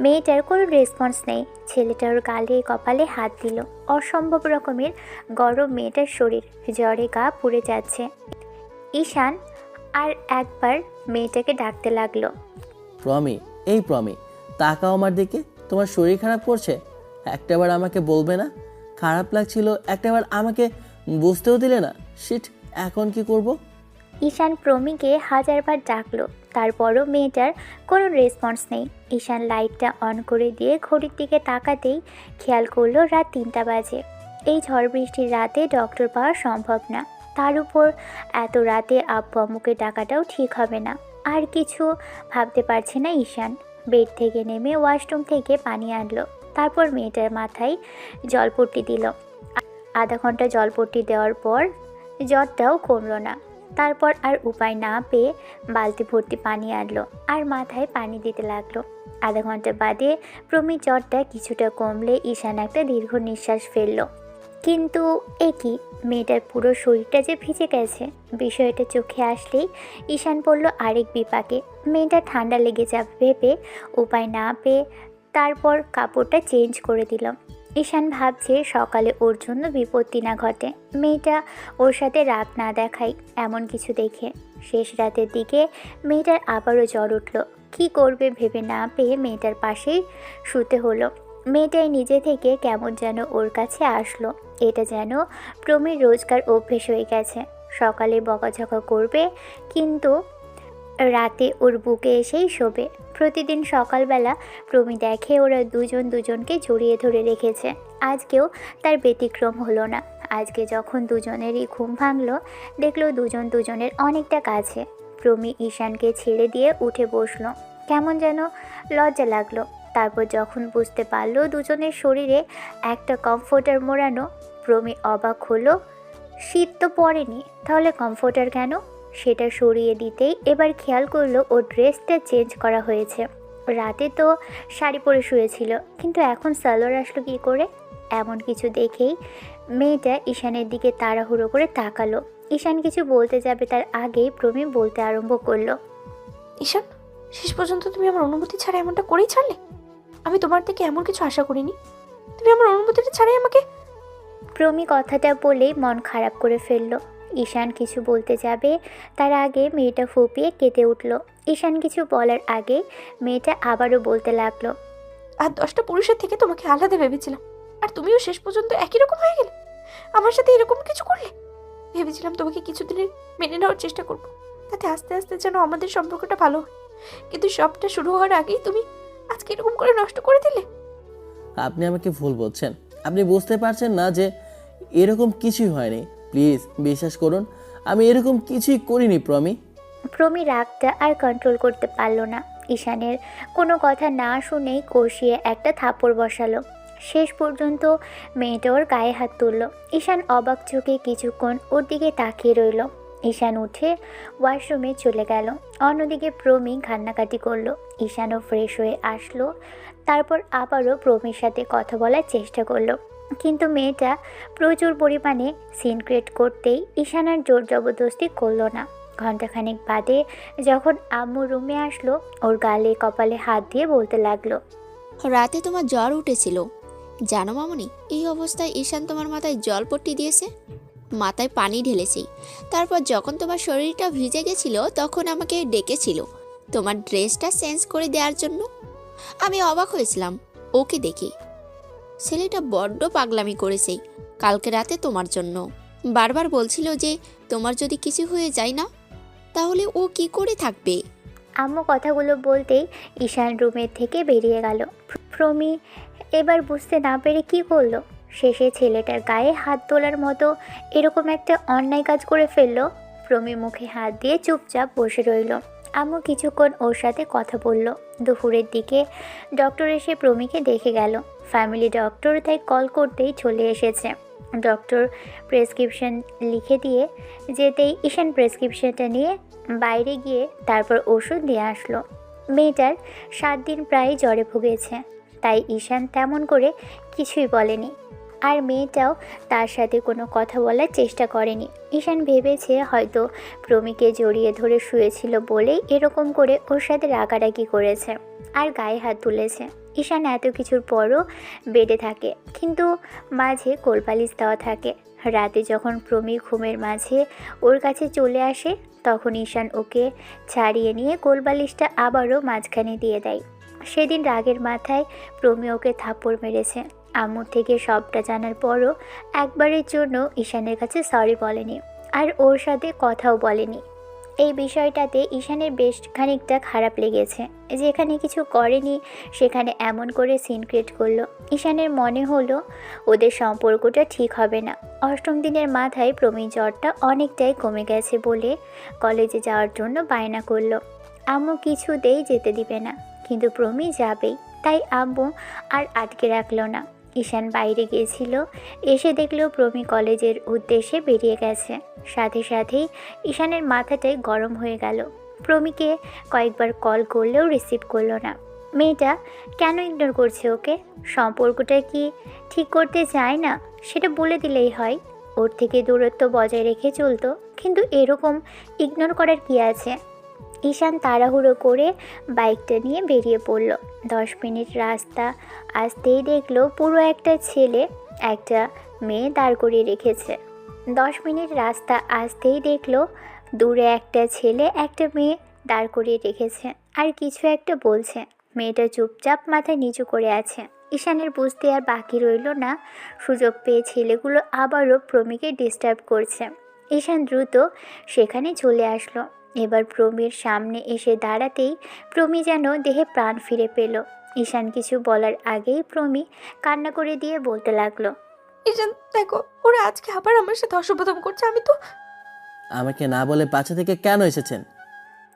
মেয়েটার কোনো রেসপন্স নেই। ছেলেটা ওর গালে কপালে হাত দিল। অসম্ভব রকমের গরম মেয়েটার শরীর, জ্বরে গা পুড়ে যাচ্ছে। ঈশান আর একবার মেয়েটাকে ডাকতে লাগলো। প্রমি, এই প্রমি, তাকাও আমার দিকে, তোমার শরীর খারাপ করছে? একটাবার আমাকে বলবে না? খারাপ লাগছিল একটাবার আমাকে বুঝতেও দিলে না। শিট, এখন কি করব? ঈশান প্রমিকে হাজারবার ডাকলো, তারপরও মেয়েটার কোনো রেসপন্স নেই। ঈশান লাইটটা অন করে দিয়ে ঘড়ির দিকে তাকাতেই খেয়াল করলো রাত 3টা বাজে। এই ঝড় বৃষ্টির রাতে ডক্টর পাওয়া সম্ভব না, তার উপর এত রাতে আব্বু আম্মুকে ডাকাটাও ঠিক হবে না। আর কিছু ভাবতে পারছে না ঈশান। বেড থেকে নেমে ওয়াশরুম থেকে পানি আনলো, তারপর মেয়েটার মাথায় জলপট্টি দিল। আধা ঘন্টা জলপট্টি দেওয়ার পর জ্বরটাও কমলো না। তারপর আর উপায় না পেয়ে বালতি ভর্তি পানি আনলো আর মাথায় পানি দিতে লাগলো। আধা ঘন্টা বাদে প্রমির জ্বরটা কিছুটা কমলে ঈশান একটা দীর্ঘ নিঃশ্বাস ফেললো। কিন্তু এ কি, মেয়েটার পুরো শরীরটা যে ভিজে গেছে। বিষয়টা চোখে আসলেই ঈশান পড়ল আরেক বিপাকে। মেয়েটা ঠান্ডা লেগে যাবে ভেবে উপায় না পেয়ে তারপর কাপড়টা চেঞ্জ করে দিল। ঈশান ভাবছে সকালে ওর জন্য বিপত্তি না ঘটে, মেয়েটা ওর সাথে রাগ না দেখায় এমন কিছু দেখে। শেষ রাতের দিকে মেয়েটার আবারও জ্বর উঠল। কী করবে ভেবে না পেয়ে মেয়েটার পাশেই শুতে হলো। মেয়েটাই নিজে থেকে কেমন যেন ওর কাছে আসলো। এটা যেন প্রমির রোজকার অভ্যেস হয়ে গেছে। সকালে বকাঝকা করবে, কিন্তু রাতে ওর বুকে এসেই শোবে। প্রতিদিন সকালবেলা প্রমি দেখে ওরা দুজন দুজনকে জড়িয়ে ধরে রেখেছে। আজকেও তার ব্যতিক্রম হলো না। আজকে যখন দুজনেরই ঘুম ভাঙলো, দেখলো দুজন দুজনের অনেকটা কাছে। প্রমি ঈশানকে ছেড়ে দিয়ে উঠে বসলো। কেমন যেন লজ্জা লাগলো। তারপর যখন বুঝতে পারলো দুজনের শরীরে একটা কমফোর্টার মোড়ানো, প্রমি অবাক হলো। শীত তো পড়েনি, তাহলে কমফোর্টার কেন? সেটা সরিয়ে দিতেই এবার খেয়াল করলো ওর ড্রেসটা চেঞ্জ করা হয়েছে। রাতে তো শাড়ি পরে শুয়েছিল, কিন্তু এখন সালোয়ার আসলো কী করে? এমন কিছু দেখেই মেয়েটা ঈশানের দিকে তাড়াহুড়ো করে তাকালো। ঈশান কিছু বলতে যাবে তার আগেই প্রমি বলতে আরম্ভ করলো। ঈশান, শেষ পর্যন্ত তুমি আমার অনুমতি ছাড়া এমনটা করেই ছাড়লে। আমি তোমার থেকে এমন কিছু আশা করিনি। তুমি আমার অনুমতিটা ছাড়াই আমাকে। প্রমি কথাটা বলেই মন খারাপ করে ফেললো। ঈশান কিছু বলতে যাবে তার আগে মেয়েটা ফুপিয়ে কেঁদে উঠল। ঈশান কিছু বলার আগে মেয়েটা আবারও বলতে লাগলো। আর 10টা পুরুষের থেকে তোমাকে আলাদা ভেবেছিলাম, আর তুমিও শেষ পর্যন্ত একই রকম হয়ে গেলে। আমার সাথে এরকম কিছু করলে। ভেবেছিলাম তোমাকে কিছুদিনের মেনে নেওয়ার চেষ্টা করব, তাতে আস্তে আস্তে যেন আমাদের সম্পর্কটা ভালো হয়। কিন্তু সবটা শুরু হওয়ার আগেই তুমি আজকে এরকম করে নষ্ট করে দিলে। আপনি আমাকে ভুল বলছেন। আপনি বুঝতে পারছেন না যে এরকম কিছুই হয়নি। প্লিজ বিশ্বাস করুন, আমি এরকম কিছুই করিনি প্রমি। প্রমি রাগটা আর কন্ট্রোল করতে পারল না। ঈশানের কোনো কথা না শুনেই কষিয়ে একটা থাপ্পড় বসালো। শেষ পর্যন্ত মেয়েটা ওর গায়ে হাত তুলল। ঈশান অবাক চোখে কিছুক্ষণ ওর দিকে তাকিয়ে রইল। ঈশান উঠে ওয়াশরুমে চলে গেল। অন্যদিকে প্রমি কান্নাকাটি করলো। ঈশানও ফ্রেশ হয়ে আসলো। তারপর আবারও প্রমির সাথে কথা বলার চেষ্টা করলো, কিন্তু মেয়েটা প্রচুর পরিমাণে সিন ক্রিয়েট করতেই ঈশান আর জোর জবরদস্তি করলো না। ঘণ্টাখানেক বাদে যখন আম্মু রুমে আসলো, ওর গালে কপালে হাত দিয়ে বলতে লাগলো। রাতে তোমার জ্বর উঠেছিল জানো মামনি? এই অবস্থায় ঈশান তোমার মাথায় জল পট্টি দিয়েছে, মাথায় পানি ঢেলেছে। তারপর যখন তোমার শরীরটা ভিজে গেছিল তখন আমাকে ডেকেছিল তোমার ড্রেসটা চেঞ্জ করে দেওয়ার জন্য। আমি অবাক হয়েছিলাম ওকে দেখে। ছেলেটা বড্ড পাগলামি করেছে কালকে রাতে তোমার জন্য। বারবার বলছিল যে তোমার যদি কিছু হয়ে যায় না তাহলে ও কি করে থাকবে। আম্মু কথাগুলো বলতেই ঈশান রুমের থেকে বেরিয়ে গেল। প্রমি এবার বুঝতে না পেরে কী করলো। শেষে ছেলেটার গায়ে হাত তোলার মতো এরকম একটা অন্যায় কাজ করে ফেললো। প্রমি মুখে হাত দিয়ে চুপচাপ বসে রইল। আম্মু কিছুক্ষণ ওর সাথে কথা বলল। দুপুরের দিকে ডক্টর এসে প্রমিকে দেখে গেল। ফ্যামিলি ডক্টর তাই কল করতেই চলে এসেছে। ডক্টর প্রেসক্রিপশন লিখে দিয়ে যেতেই ঈশান প্রেসক্রিপশনটা নিয়ে বাইরে গিয়ে তারপর ওষুধ দিয়ে আসলো। মেয়েটার 7 দিন প্রায় জ্বরে ভুগেছে, তাই ঈশান তেমন করে কিছুই বলেনি। আর মেয়েটাও তার সাথে কোনো কথা বলার চেষ্টা করেনি। ঈশান ভেবেছে হয়তো প্রমিকে জড়িয়ে ধরে শুয়েছিল বলেই এরকম করে ওর সাথে রাগারাগি করেছে আর গায়ে হাত তুলেছে। ঈশান এত কিছুর পরও বেডে থাকে, কিন্তু মাঝে কোলবালিশ দেওয়া থাকে। রাতে যখন প্রমি ঘুমের মাঝে ওর কাছে চলে আসে তখন ঈশান ওকে ছাড়িয়ে নিয়ে কোলবালিশটা আবারও মাঝখানে দিয়ে দেয়। সেদিন রাগের মাথায় প্রমি ওকে থাপ্পড় মেরেছে। আম্মুর থেকে সবটা জানার পরও একবারের জন্য ঈশানের কাছে সরি বলেনি আর ওর সাথে কথাও বলেনি। এই বিষয়টাতে ঈশানের বেশ খানিকটা খারাপ লেগেছে। যেখানে কিছু করেনি সেখানে এমন করে সিন ক্রিয়েট করলো। ঈশানের মনে হলো ওদের সম্পর্কটা ঠিক হবে না। অষ্টম দিনের মাথায় প্রমির জ্বরটা অনেকটাই কমে গেছে বলে কলেজে যাওয়ার জন্য বায়না করলো। আম্মু কিছুতেই যেতে দিবে না, কিন্তু প্রমি যাবেই, তাই আম্মু আর আটকে রাখলো না। ঈশান বাইরে গিয়েছিল, এসে দেখলো প্রমি কলেজের উদ্দেশ্যে বেরিয়ে গেছে। সাথে সাথেই ঈশানের মাথাটাই গরম হয়ে গেল। প্রমিকে কয়েকবার কল করলেও রিসিভ করলো না। মেয়েটা কেন ইগনোর করছে ওকে? সম্পর্কটা কি ঠিক করতে চায় না? সেটা বলে দিলেই হয়। ওর থেকে দূরত্ব বজায় রেখে চলতো, কিন্তু এরকম ইগনোর করার কি আছে? ঈশান তাড়াহুড়ো করে বাইকটা নিয়ে বেরিয়ে পড়ল। 10 মিনিট রাস্তা আসতেই দেখলো পুরো একটা ছেলে একটা মেয়ে দাঁড় করিয়ে রেখেছে। 10 মিনিট রাস্তা আসতেই দেখলো দূরে একটা ছেলে একটা মেয়ে দাঁড় করিয়ে রেখেছে আর কিছু একটা বলছে। মেয়েটা চুপচাপ মাথা নিচু করে আছে। ঈশানের বুঝতে আর বাকি রইল না, সুযোগ পেয়ে ছেলেগুলো আবারও প্রমিকে ডিস্টার্ব করছে। ঈশান দ্রুত সেখানে চলে আসলো। এবার প্রমির সামনে এসে দাঁড়াতেই প্রমি যেন দেহে প্রাণ ফিরে পেল। ঈশান কিছু বলার আগেই প্রমি কান্না করে দিয়ে বলতে লাগলো, ঈশান দেখো, ওরা আজকে আবার আমার সাথে অসভ্যতাম করছে। আমি তো আমাকে না বলে বাসা থেকে কেন এসেছেন?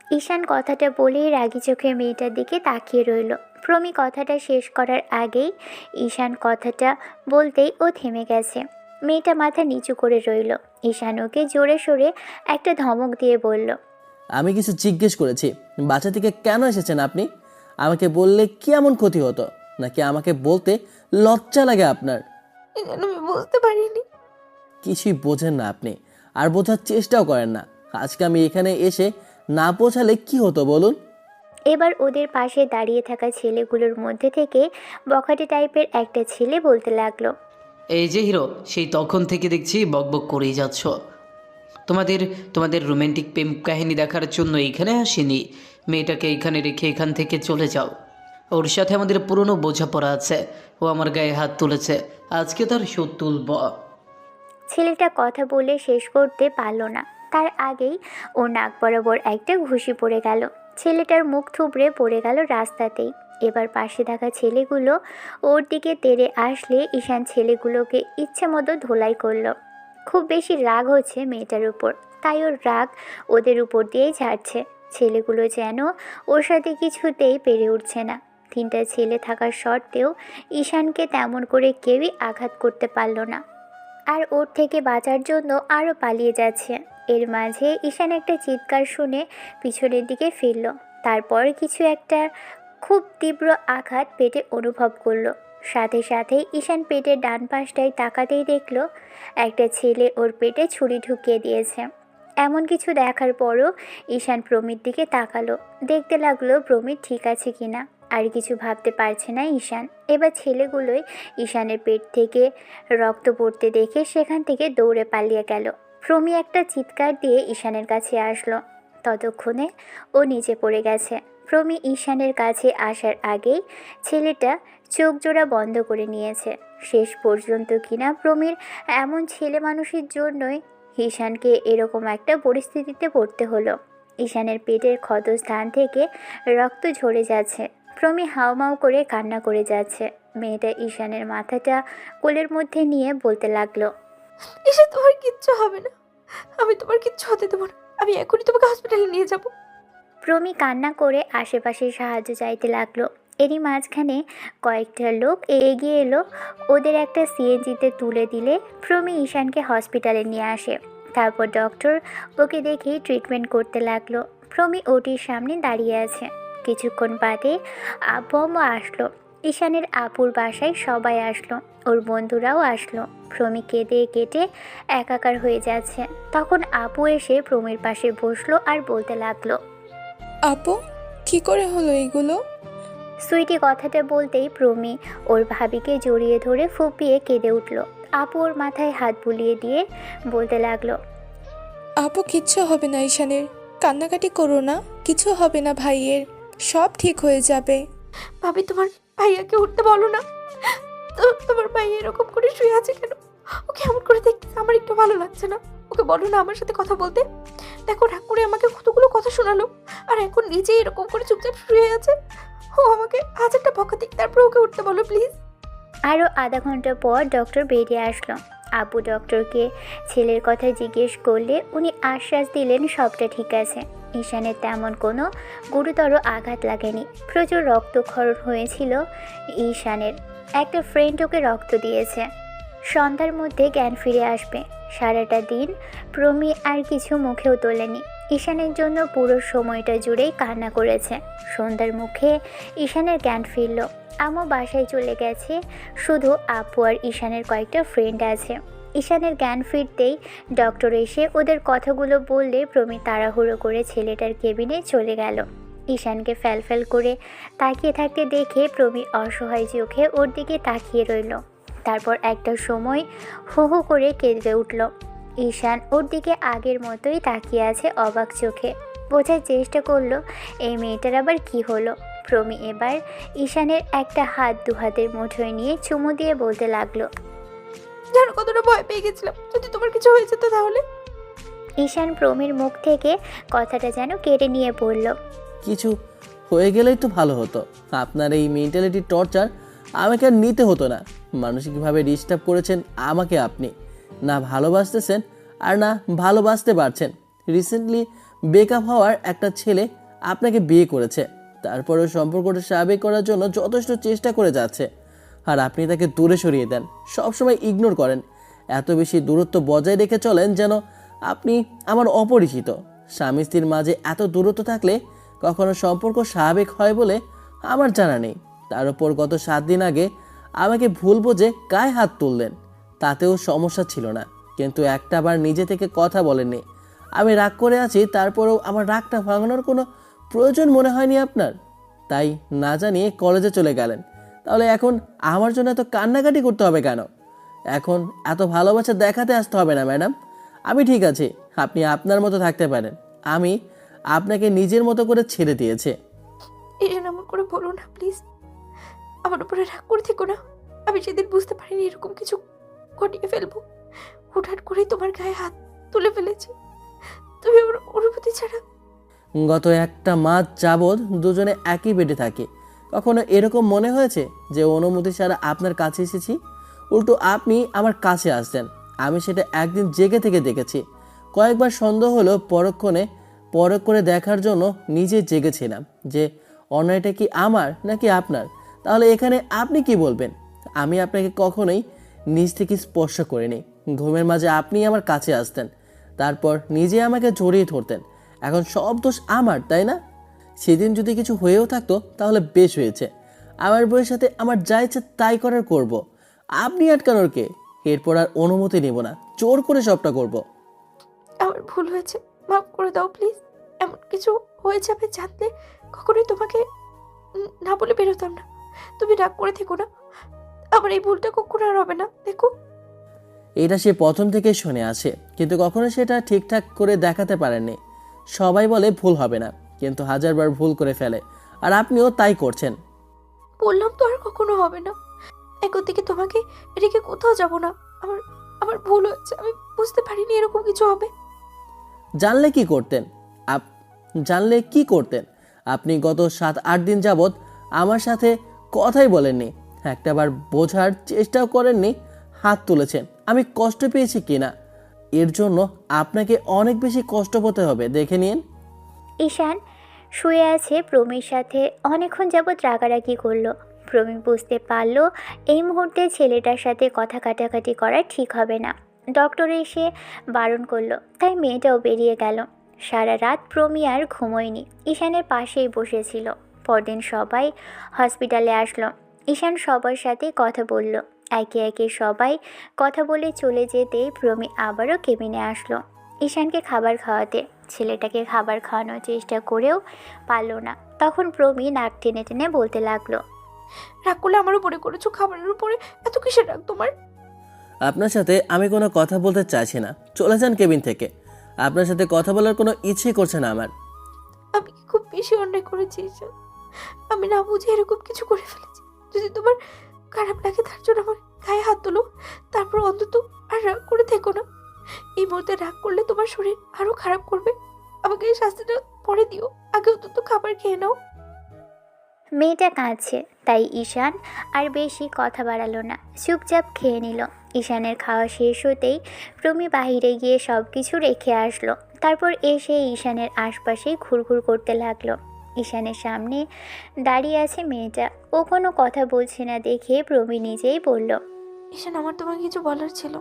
ঈশান কথাটা বলেই রাগি চোখে মেয়েটার দিকে তাকিয়ে রইল। প্রমি কথাটা শেষ করার আগেই ঈশান কথাটা বলতেই ও থেমে গেছে। মেয়েটা মাথা নিচু করে রইল। ঈশান ওকে জোরে সোরে একটা ধমক দিয়ে বলল, আমি কিছু জিজ্ঞেস করেছি, বাসা থেকে কেন এসেছেন আপনি? আমাকে বললে কি এমন ক্ষতি হতো, নাকি আমাকে বলতে লজ্জা লাগে আপনার? ঈশান আমি বুঝতে পারিনি। কিছুই বোঝেন না আপনি, আর বোঝার চেষ্টাও করেন না। আজকে আমি এখানে এসে না পৌঁছালে কি হতো বলুন? এবার ওদের পাশে দাঁড়িয়ে থাকা ছেলেগুলোর মধ্যে থেকে বখাটে টাইপের একটা ছেলে বলতে লাগলো, এই যে হিরো, সেই তখন থেকে দেখছি বকবক করেই যাচ্ছ। তোমাদের তোমাদের রোমান্টিক প্রেম কাহিনী দেখার জন্য এইখানে আসিনি। মেয়েটাকে এখানে রেখে এখান থেকে চলে যাও। ওর সাথে আমাদের পুরনো বোঝাপড়া আছে। ও আমার গায়ে হাত তুলেছে, আজকে তার শোধ তুলব। ছেলেটা কথা বলে শেষ করতে পারল না, তার আগেই ওর নাক বরাবর একটা ঘুষি পড়ে গেল। ছেলেটার মুখ থুবড়ে পড়ে গেল রাস্তাতেই। এবার পাশে থাকা ছেলেগুলো ওর দিকে তেড়ে আসলে ঈশান ছেলেগুলোকে ইচ্ছে মতো ধোলাই করলো। খুব বেশি রাগ হচ্ছে মেয়েটার উপর, তাই ওর রাগ ওদের উপর দিয়েই ছাড়ছে। ছেলেগুলো যেন ওর সাথে কিছুতেই পেরে উঠছে না। 3টা ছেলে থাকার সত্ত্বেও ঈশানকে তেমন করে কেউই আঘাত করতে পারল না, আর ওর থেকে বাঁচার জন্য আরও পালিয়ে যাচ্ছে। এর মাঝে ঈশান একটা চিৎকার শুনে পিছনের দিকে ফিরল। তারপর কিছু একটা খুব তীব্র আঘাত পেটে অনুভব করলো। সাথে সাথেই ঈশান পেটের ডান পাশটায় তাকাতেই দেখলো একটা ছেলে ওর পেটে ছুরি ঢুকিয়ে দিয়েছে। এমন কিছু দেখার পরও ঈশান প্রমির দিকে তাকালো, দেখতে লাগলো প্রমি ঠিক আছে কিনা। আর কিছু ভাবতে পারছে না ঈশান। এবার ছেলেগুলোই ঈশানের পেট থেকে রক্ত পড়তে দেখে সেখান থেকে দৌড়ে পালিয়ে গেল। প্রমি একটা চিৎকার দিয়ে ঈশানের কাছে আসলো। ততক্ষণে ও নিচে পড়ে গেছে। প্রমি ঈশানের কাছে আসার আগেই ছেলেটা চোখ জোড়া বন্ধ করে নিয়েছে। শেষ পর্যন্ত কিনা প্রমির এমন ছেলে মানুষের জন্যই ঈশানকে এরকম একটা পরিস্থিতিতে পড়তে হলো। ঈশানের পেটের ক্ষতস্থান থেকে রক্ত ঝরে যাচ্ছে। প্রমি হাউমাউ করে কান্না করে যাচ্ছে। মেয়েটা ঈশানের মাথাটা কোলের মধ্যে নিয়ে বলতে লাগলো, ঈশান তোমার কিচ্ছু হবে না, আমি তোমার কিচ্ছু হতে দেবো না। আমি এখনই তোমাকে হসপিটালে নিয়ে যাব। প্রমি কান্না করে আশেপাশে সাহায্য চাইতে লাগলো। এরই মাঝখানে কয়েকটা লোক এগিয়ে এলো। ওদের একটা সিএনজিতে তুলে দিলে প্রমি ঈশানকে হসপিটালে নিয়ে আসে। তারপর ডক্টর ওকে দেখেই ট্রিটমেন্ট করতে লাগলো। প্রমি ওটির সামনে দাঁড়িয়ে আছে। কিছুক্ষণ বাদে আব্বু আম্মু আসলো। ঈশানের আপুর বাসায় সবাই আসলো। ওর বন্ধুরাও আসলো। প্রমি কেঁদে কেটে একাকার হয়ে যাচ্ছে। তখন আপু এসে প্রমির পাশে বসলো আর বলতে লাগলো, আপু, কি করে হলো এগুলো? সুইটি কথাটা বলতেই প্রমি ওর ভাবিকে জড়িয়ে ধরে ফুপিয়ে কেঁদে উঠল। আপু ওর মাথায় হাত বুলিয়ে দিয়ে বলতে লাগলো, আপু, কিচ্ছু হবে না ঈশানের, কান্নাকাটি করো না, কিছু হবে না ভাইয়ের, সব ঠিক হয়ে যাবে। ভাবি, তোমার ভাইয়াকে উঠতে বলো না। তোমার ভাইয়া এরকম করে শুয়ে আছে কেন? ওকে এমন করে দেখতে আমার একটু ভালো লাগছে না। ওকে বলো না আমার সাথে কথা বলতে। দেখো, রাগ করে আমাকে কতগুলো কথা শোনালো, আর এখন নিজেই এরকম করে চুপচাপ শুয়ে আছে। ও আমাকে হাজারটা বকা দিক, তারপর ওকে উঠতে বলো প্লিজ। আরও আধা ঘন্টা পর ডক্টর বেরিয়ে আসলো। আপু ডক্টরকে ছেলের কথা জিজ্ঞেস করলে উনি আশ্বাস দিলেন সবটা ঠিক আছে। ঈশানের তেমন কোনো গুরুতর আঘাত লাগেনি। প্রচুর রক্তক্ষরণ হয়েছিল ঈশানের। একটা ফ্রেন্ড ওকে রক্ত দিয়েছে। সন্ধ্যার মধ্যে জ্ঞান ফিরে আসবে। সারাটা দিন প্রমি আর কিছু মুখেও তোলেনি। ঈশানের জন্য পুরো সময়টা জুড়েই কান্না করেছে। সন্ধ্যার মুখে ঈশানের জ্ঞান ফিরল। আম্মু বাসায় চলে গেছে, শুধু আপু আর ঈশানের কয়েকটা ফ্রেন্ড আছে। ঈশানের জ্ঞান ফিরতেই ডক্টর এসে ওদের কথাগুলো বললে প্রমি তাড়াহুড়ো করে ছেলেটার কেবিনে চলে গেল। ঈশানকে ফ্যালফ্যাল করে তাকিয়ে থাকতে দেখে প্রমি অসহায় চোখে ওর দিকে তাকিয়ে রইল। তারপর একটা সময় হু হু করে কেঁদে উঠল। ঈশান ওর দিকে আগের মতোই তাকিয়ে আছে অবাক চোখে। বোঝার চেষ্টা করলো এই মেয়েটার আবার কি হলো। প্রমি এবার ঈশানের একটা হাত দু হাতের মুঠোয় নিয়ে চুমু দিয়ে বলতে লাগলো, জানো কতটা ভয় পেয়ে গেছিলাম, যদি তোমার কিছু হয়ে যেত তাহলে। ঈশান প্রমির মুখ থেকে কথাটা যেন কেড়ে নিয়ে বলল, কিছু হয়ে গেলেই তো ভালো হতো। আপনার এই মেন্টালিটি টর্চার আমাকে আর নিতে হতো না। মানসিকভাবে ডিস্টার্ব করেছেন আমাকে আপনি। না ভালোবাসতেছেন আর না ভালোবাসতে পারছেন। রিসেন্টলি ব্রেকআপ হওয়ার একটা ছেলে আপনাকে বিয়ে করেছে, তারপরেও সম্পর্কটা স্বাভাবিক করার জন্য যথেষ্ট চেষ্টা করে যাচ্ছে, আর আপনি তাকে দূরে সরিয়ে দেন, সবসময় ইগনোর করেন। এত বেশি দূরত্ব বজায় রেখে চলেন যেন আপনি আমার অপরিচিত। স্বামী স্ত্রীর মাঝে এত দূরত্ব থাকলে কখনো সম্পর্ক স্বাভাবিক হয় বলে আমার জানা নেই। তার উপর গত 7 দিন আগে আমাকে ভুল বুঝে গায়ে হাত তুললেন, তাতেও সমস্যা ছিল না, কিন্তু একটাবার নিজে থেকে কথা বলেননি। আমি রাগ করে আছি, তারপরেও আমার রাগটা ভাঙানোর কোনো প্রয়োজন মনে হয়নি আপনার, তাই না জানিয়ে কলেজে চলে গেলেন। তাহলে এখন আমার জন্য এত কান্নাকাটি করতে হবে কেন? এখন এত ভালোবাসা দেখাতে আসতে হবে না ম্যাডাম। আমি ঠিক আছি, আপনি আপনার মতো থাকতে পারেন। আমি আপনাকে নিজের মতো করে ছেড়ে দিয়েছি। ঈশান, এমন করে বলো না প্লিজ। আমার উপরে রাগ করে থেকো না। আমি সেদিন বুঝতে পারিনি এরকম কিছু ঘটিয়ে ফেলবো। হুটহাট করেই তোমার গায়ে হাত তুলে ফেলেছি। তুমি আমার অনুভূতি ছাড়া। গত 1 মাস যাবৎ দুজনে একই বেডে থাকি। কখনো এরকম মনে হয়েছে যে অনুমতি ছাড়া আপনার কাছে এসেছি? উল্টো আপনি আমার কাছে আসছেন। আমি সেটা একদিন জেগে থেকে দেখেছি। কয়েকবার সন্দেহ হলো, পরখ করে দেখার জন্য নিজে জেগেছিলাম যে অন্যায়টা কি আমার নাকি আপনার। তাহলে এখানে আপনি কি বলবেন? আমি আপনাকে কখনোই নিজ থেকে স্পর্শ করিনি। ঘুমের মাঝে আপনি আমার কাছে আসতেন, তারপর নিজে আমাকে জড়িয়ে ধরতেন। এখন সব দোষ আমার, তাই না? সেদিন যদি কিছু হয়েও থাকতো তাহলে বেশ হয়েছে। আমার বউয়ের সাথে আমার যা ইচ্ছে তাই করার করব। আপনি আটকানোর কে? এরপর আর অনুমতি নেব না, জোর করে সবটা করব। আমার ভুল হয়েছে, মাফ করে দাও প্লিজ। এমন কিছু হয়ে যাবে জানলে কখনোই তোমাকে না বলে বেরোতাম না। তুমি রাগ করে থেকো না। আমার এই ভুলটা কখনো আর হবে না। দেখো, এটা সে প্রথম থেকেই শুনে আসে, কিন্তু কখনো সেটা ঠিকঠাক করে দেখাতে পারেননি। সবাই বলে ভুল হবে না, কিন্তু 1000বার ভুল করে ফেলে, আর আপনিও তাই করছেন। বললাম তো আর কখনো হবে না। এখন থেকে তোমাকে রেখে কোথাও যাব না। আমার আমার ভুল হয়েছে। আমি বুঝতে পারিনি এরকম কিছু হবে। জানলে কি করতেন? আপনি গত 7-8 দিন যাবৎ আমার সাথে কথাই বলেননি, একটাবার বোঝার চেষ্টাও করেননি। হাত তুলেছেন আমি কষ্ট পেয়েছি কিনা, এর জন্য আপনাকে অনেক বেশি কষ্ট পেতে হবে, দেখে নিন। ঈশান শুয়ে আছে প্রমির সাথে। অনেকক্ষণ যাবৎ রাগারাগি করলো। প্রমি বুঝতে পারলো এই মুহূর্তে ছেলেটার সাথে কথা কাটাকাটি করা ঠিক হবে না। ডক্টর এসে বারণ করলো, তাই মেয়েটাও বেরিয়ে গেল। সারা রাত প্রমি আর ঘুমোয়নি, ঈশানের পাশেই বসেছিল। পরদিন সবাই হসপিটালে আসলো। ঈশান সবার সাথে কথা বলল। একে একে সবাই কথা বলে চলে যেতেই প্রমি আবারও কেবিনে আসলো ঈশানকে খাবার খাওয়াতে। ছেলেটাকে খাবার খাওয়ানোর চেষ্টা করেও পারল না। তখন প্রমি নাক টেনে টেনে বলতে লাগলো, রাগ করলে আমার উপরে করেছো, খাবারের উপরে এত কিসের রাগ তোমার? আপনার সাথে আমি কোনো কথা বলতে চাইছি না, চলে যান কেবিন থেকে। আপনার সাথে কথা বলার কোনো ইচ্ছেই করছে না আমার। আমি কি খুব বেশি অন্যায় করেছি ঈশান? আমি না বুঝে এরকম কিছু করে ফেলেছি। যদি তোমার খারাপ লাগে তার জন্য আমার গায়ে হাত তোলো, তারপর অন্তত আর রাগ করে থেকো না। এই মুহূর্তে রাগ করলে তোমার শরীর আরো খারাপ করবে। আমাকে এই শাস্তিটা পরে দিও, আগে অন্তত খাবার খেয়ে নাও। মেয়েটা কাঁদছে, তাই ঈশান আর বেশি কথা বাড়ালো না, চুপচাপ খেয়ে নিল। ঈশানের খাওয়া শেষ হতেই প্রমি বাহিরে গিয়ে সব কিছু রেখে আসলো। তারপর এসে ঈশানের আশপাশেই ঘুরঘুর করতে লাগলো। ঈশানের সামনে দাঁড়িয়ে আছে মেয়েটা, ও কোনো কথা বলছে না দেখে প্রমি নিজেই বলল, ঈশান, আমার তোমাকে কিছু বলার ছিল।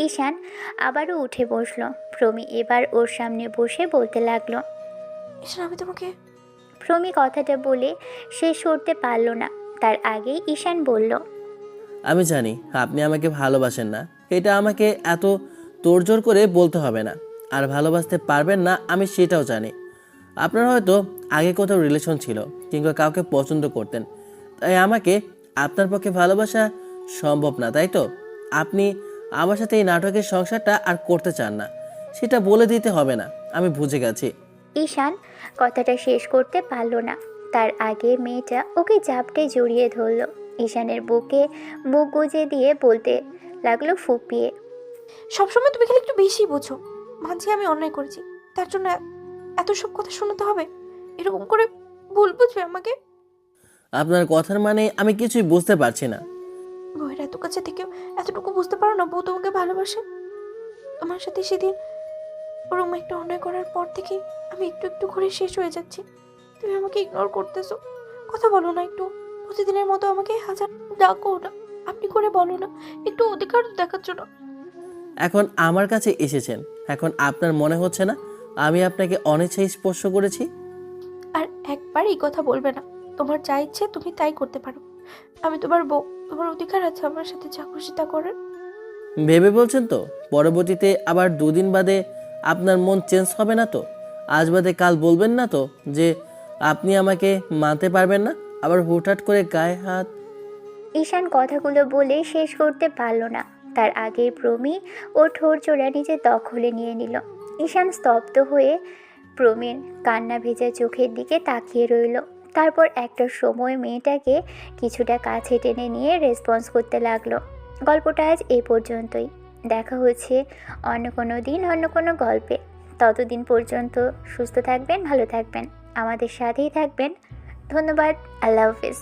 ঈশান আবারও উঠে বসলো। প্রমি এবার ওর সামনে বসে বলতে লাগলো। ঈশান, আমি তোমাকে প্রমি কথাটা বলে শেষ করতে পারল না, তার আগেই ঈশান বলল, আমি জানি আপনি আমাকে ভালোবাসেন না, এটা আমাকে এত তোড়জোড় করে বলতে হবে না। আর ভালোবাসতে পারবেন না আমি সেটাও জানি। আপনার হয়তো আগে কোথাও রিলেশন ছিল কিংবা কাউকে পছন্দ করতেন, তাই আমাকে আপনার পক্ষে ভালোবাসা সম্ভব না, তাই তো? আপনি আমার সাথে এই নাটকের সংসারটা আর করতে চান না, সেটা বলে দিতে হবে না, আমি বুঝে গেছি। ঈশান কথাটা শেষ করতে পারল না, তার আগে মেয়েটা ওকে জাপটে জড়িয়ে ধরল। ঈশানের বুকে মুখ গুজে দিয়ে বলতে লাগলো ফুপিয়ে, সবসময় তুমি খালি একটু বেশি বোঝো। মানছি আমি অন্যায় করেছি, তার জন্য এত সব কথা শোনাতে হবে? এরকম করে ভুল বুঝবে আমাকে? আপনার কথার মানে আমি কিছুই বুঝতে পারছি না। বউয়ের এত কাছে থেকেও এতটুকু বুঝতে পারো না বউ তোমাকে ভালোবাসে? তোমার সাথে সেদিন ওরকম একটা অন্যায় করার পর থেকে আমি একটু একটু করে শেষ হয়ে যাচ্ছি। তুমি আমাকে ইগনোর করতেছো, কথা বলো না একটু। প্রতিদিনের মতো আমাকে হাজার ডাকো না, আপনি করে বলো না, একটু অধিকার দেখাচ্ছ না। এখন আমার কাছে এসেছেন, এখন আপনার মনে হচ্ছে না আমি আপনাকে অনিচ্ছায় স্পর্শ করেছি? আর একবার এই কথা বলবে না। তোমার যা ইচ্ছে তুমি তাই করতে পারো, আমি তোমার বউ, তোমার অধিকার আছে আমার সাথে যা খুশি তা করার। ভেবে বলছেন তো? পরবর্তীতে আবার দুদিন বাদে আপনার মন চেঞ্জ হবে না তো? আজ বাদে কাল বলবেন না তো যে আপনি আমাকে মানতে পারবেন না, আবার হুটহাট করে গায়ে হাত? ঈশান কথাগুলো বলে শেষ করতে পারল না, তার আগে প্রমি ও ঠোঁট জোড়া নিজের দখলে নিয়ে নিল। ঈশান স্তব্ধ হয়ে প্রমির কান্না ভেজা চোখের দিকে তাকিয়ে রইল। তারপর একটা সময় মেয়েটাকে কিছুটা কাছে টেনে নিয়ে রেসপন্স করতে লাগলো। গল্পটা আজ এই পর্যন্তই। দেখা হচ্ছে অন্য কোনো দিন অন্য কোনো গল্পে। ততদিন পর্যন্ত সুস্থ থাকবেন, ভালো থাকবেন, আমাদের সাথেই থাকবেন। ধন্যবাদ। আল্লাহ হাফিজ।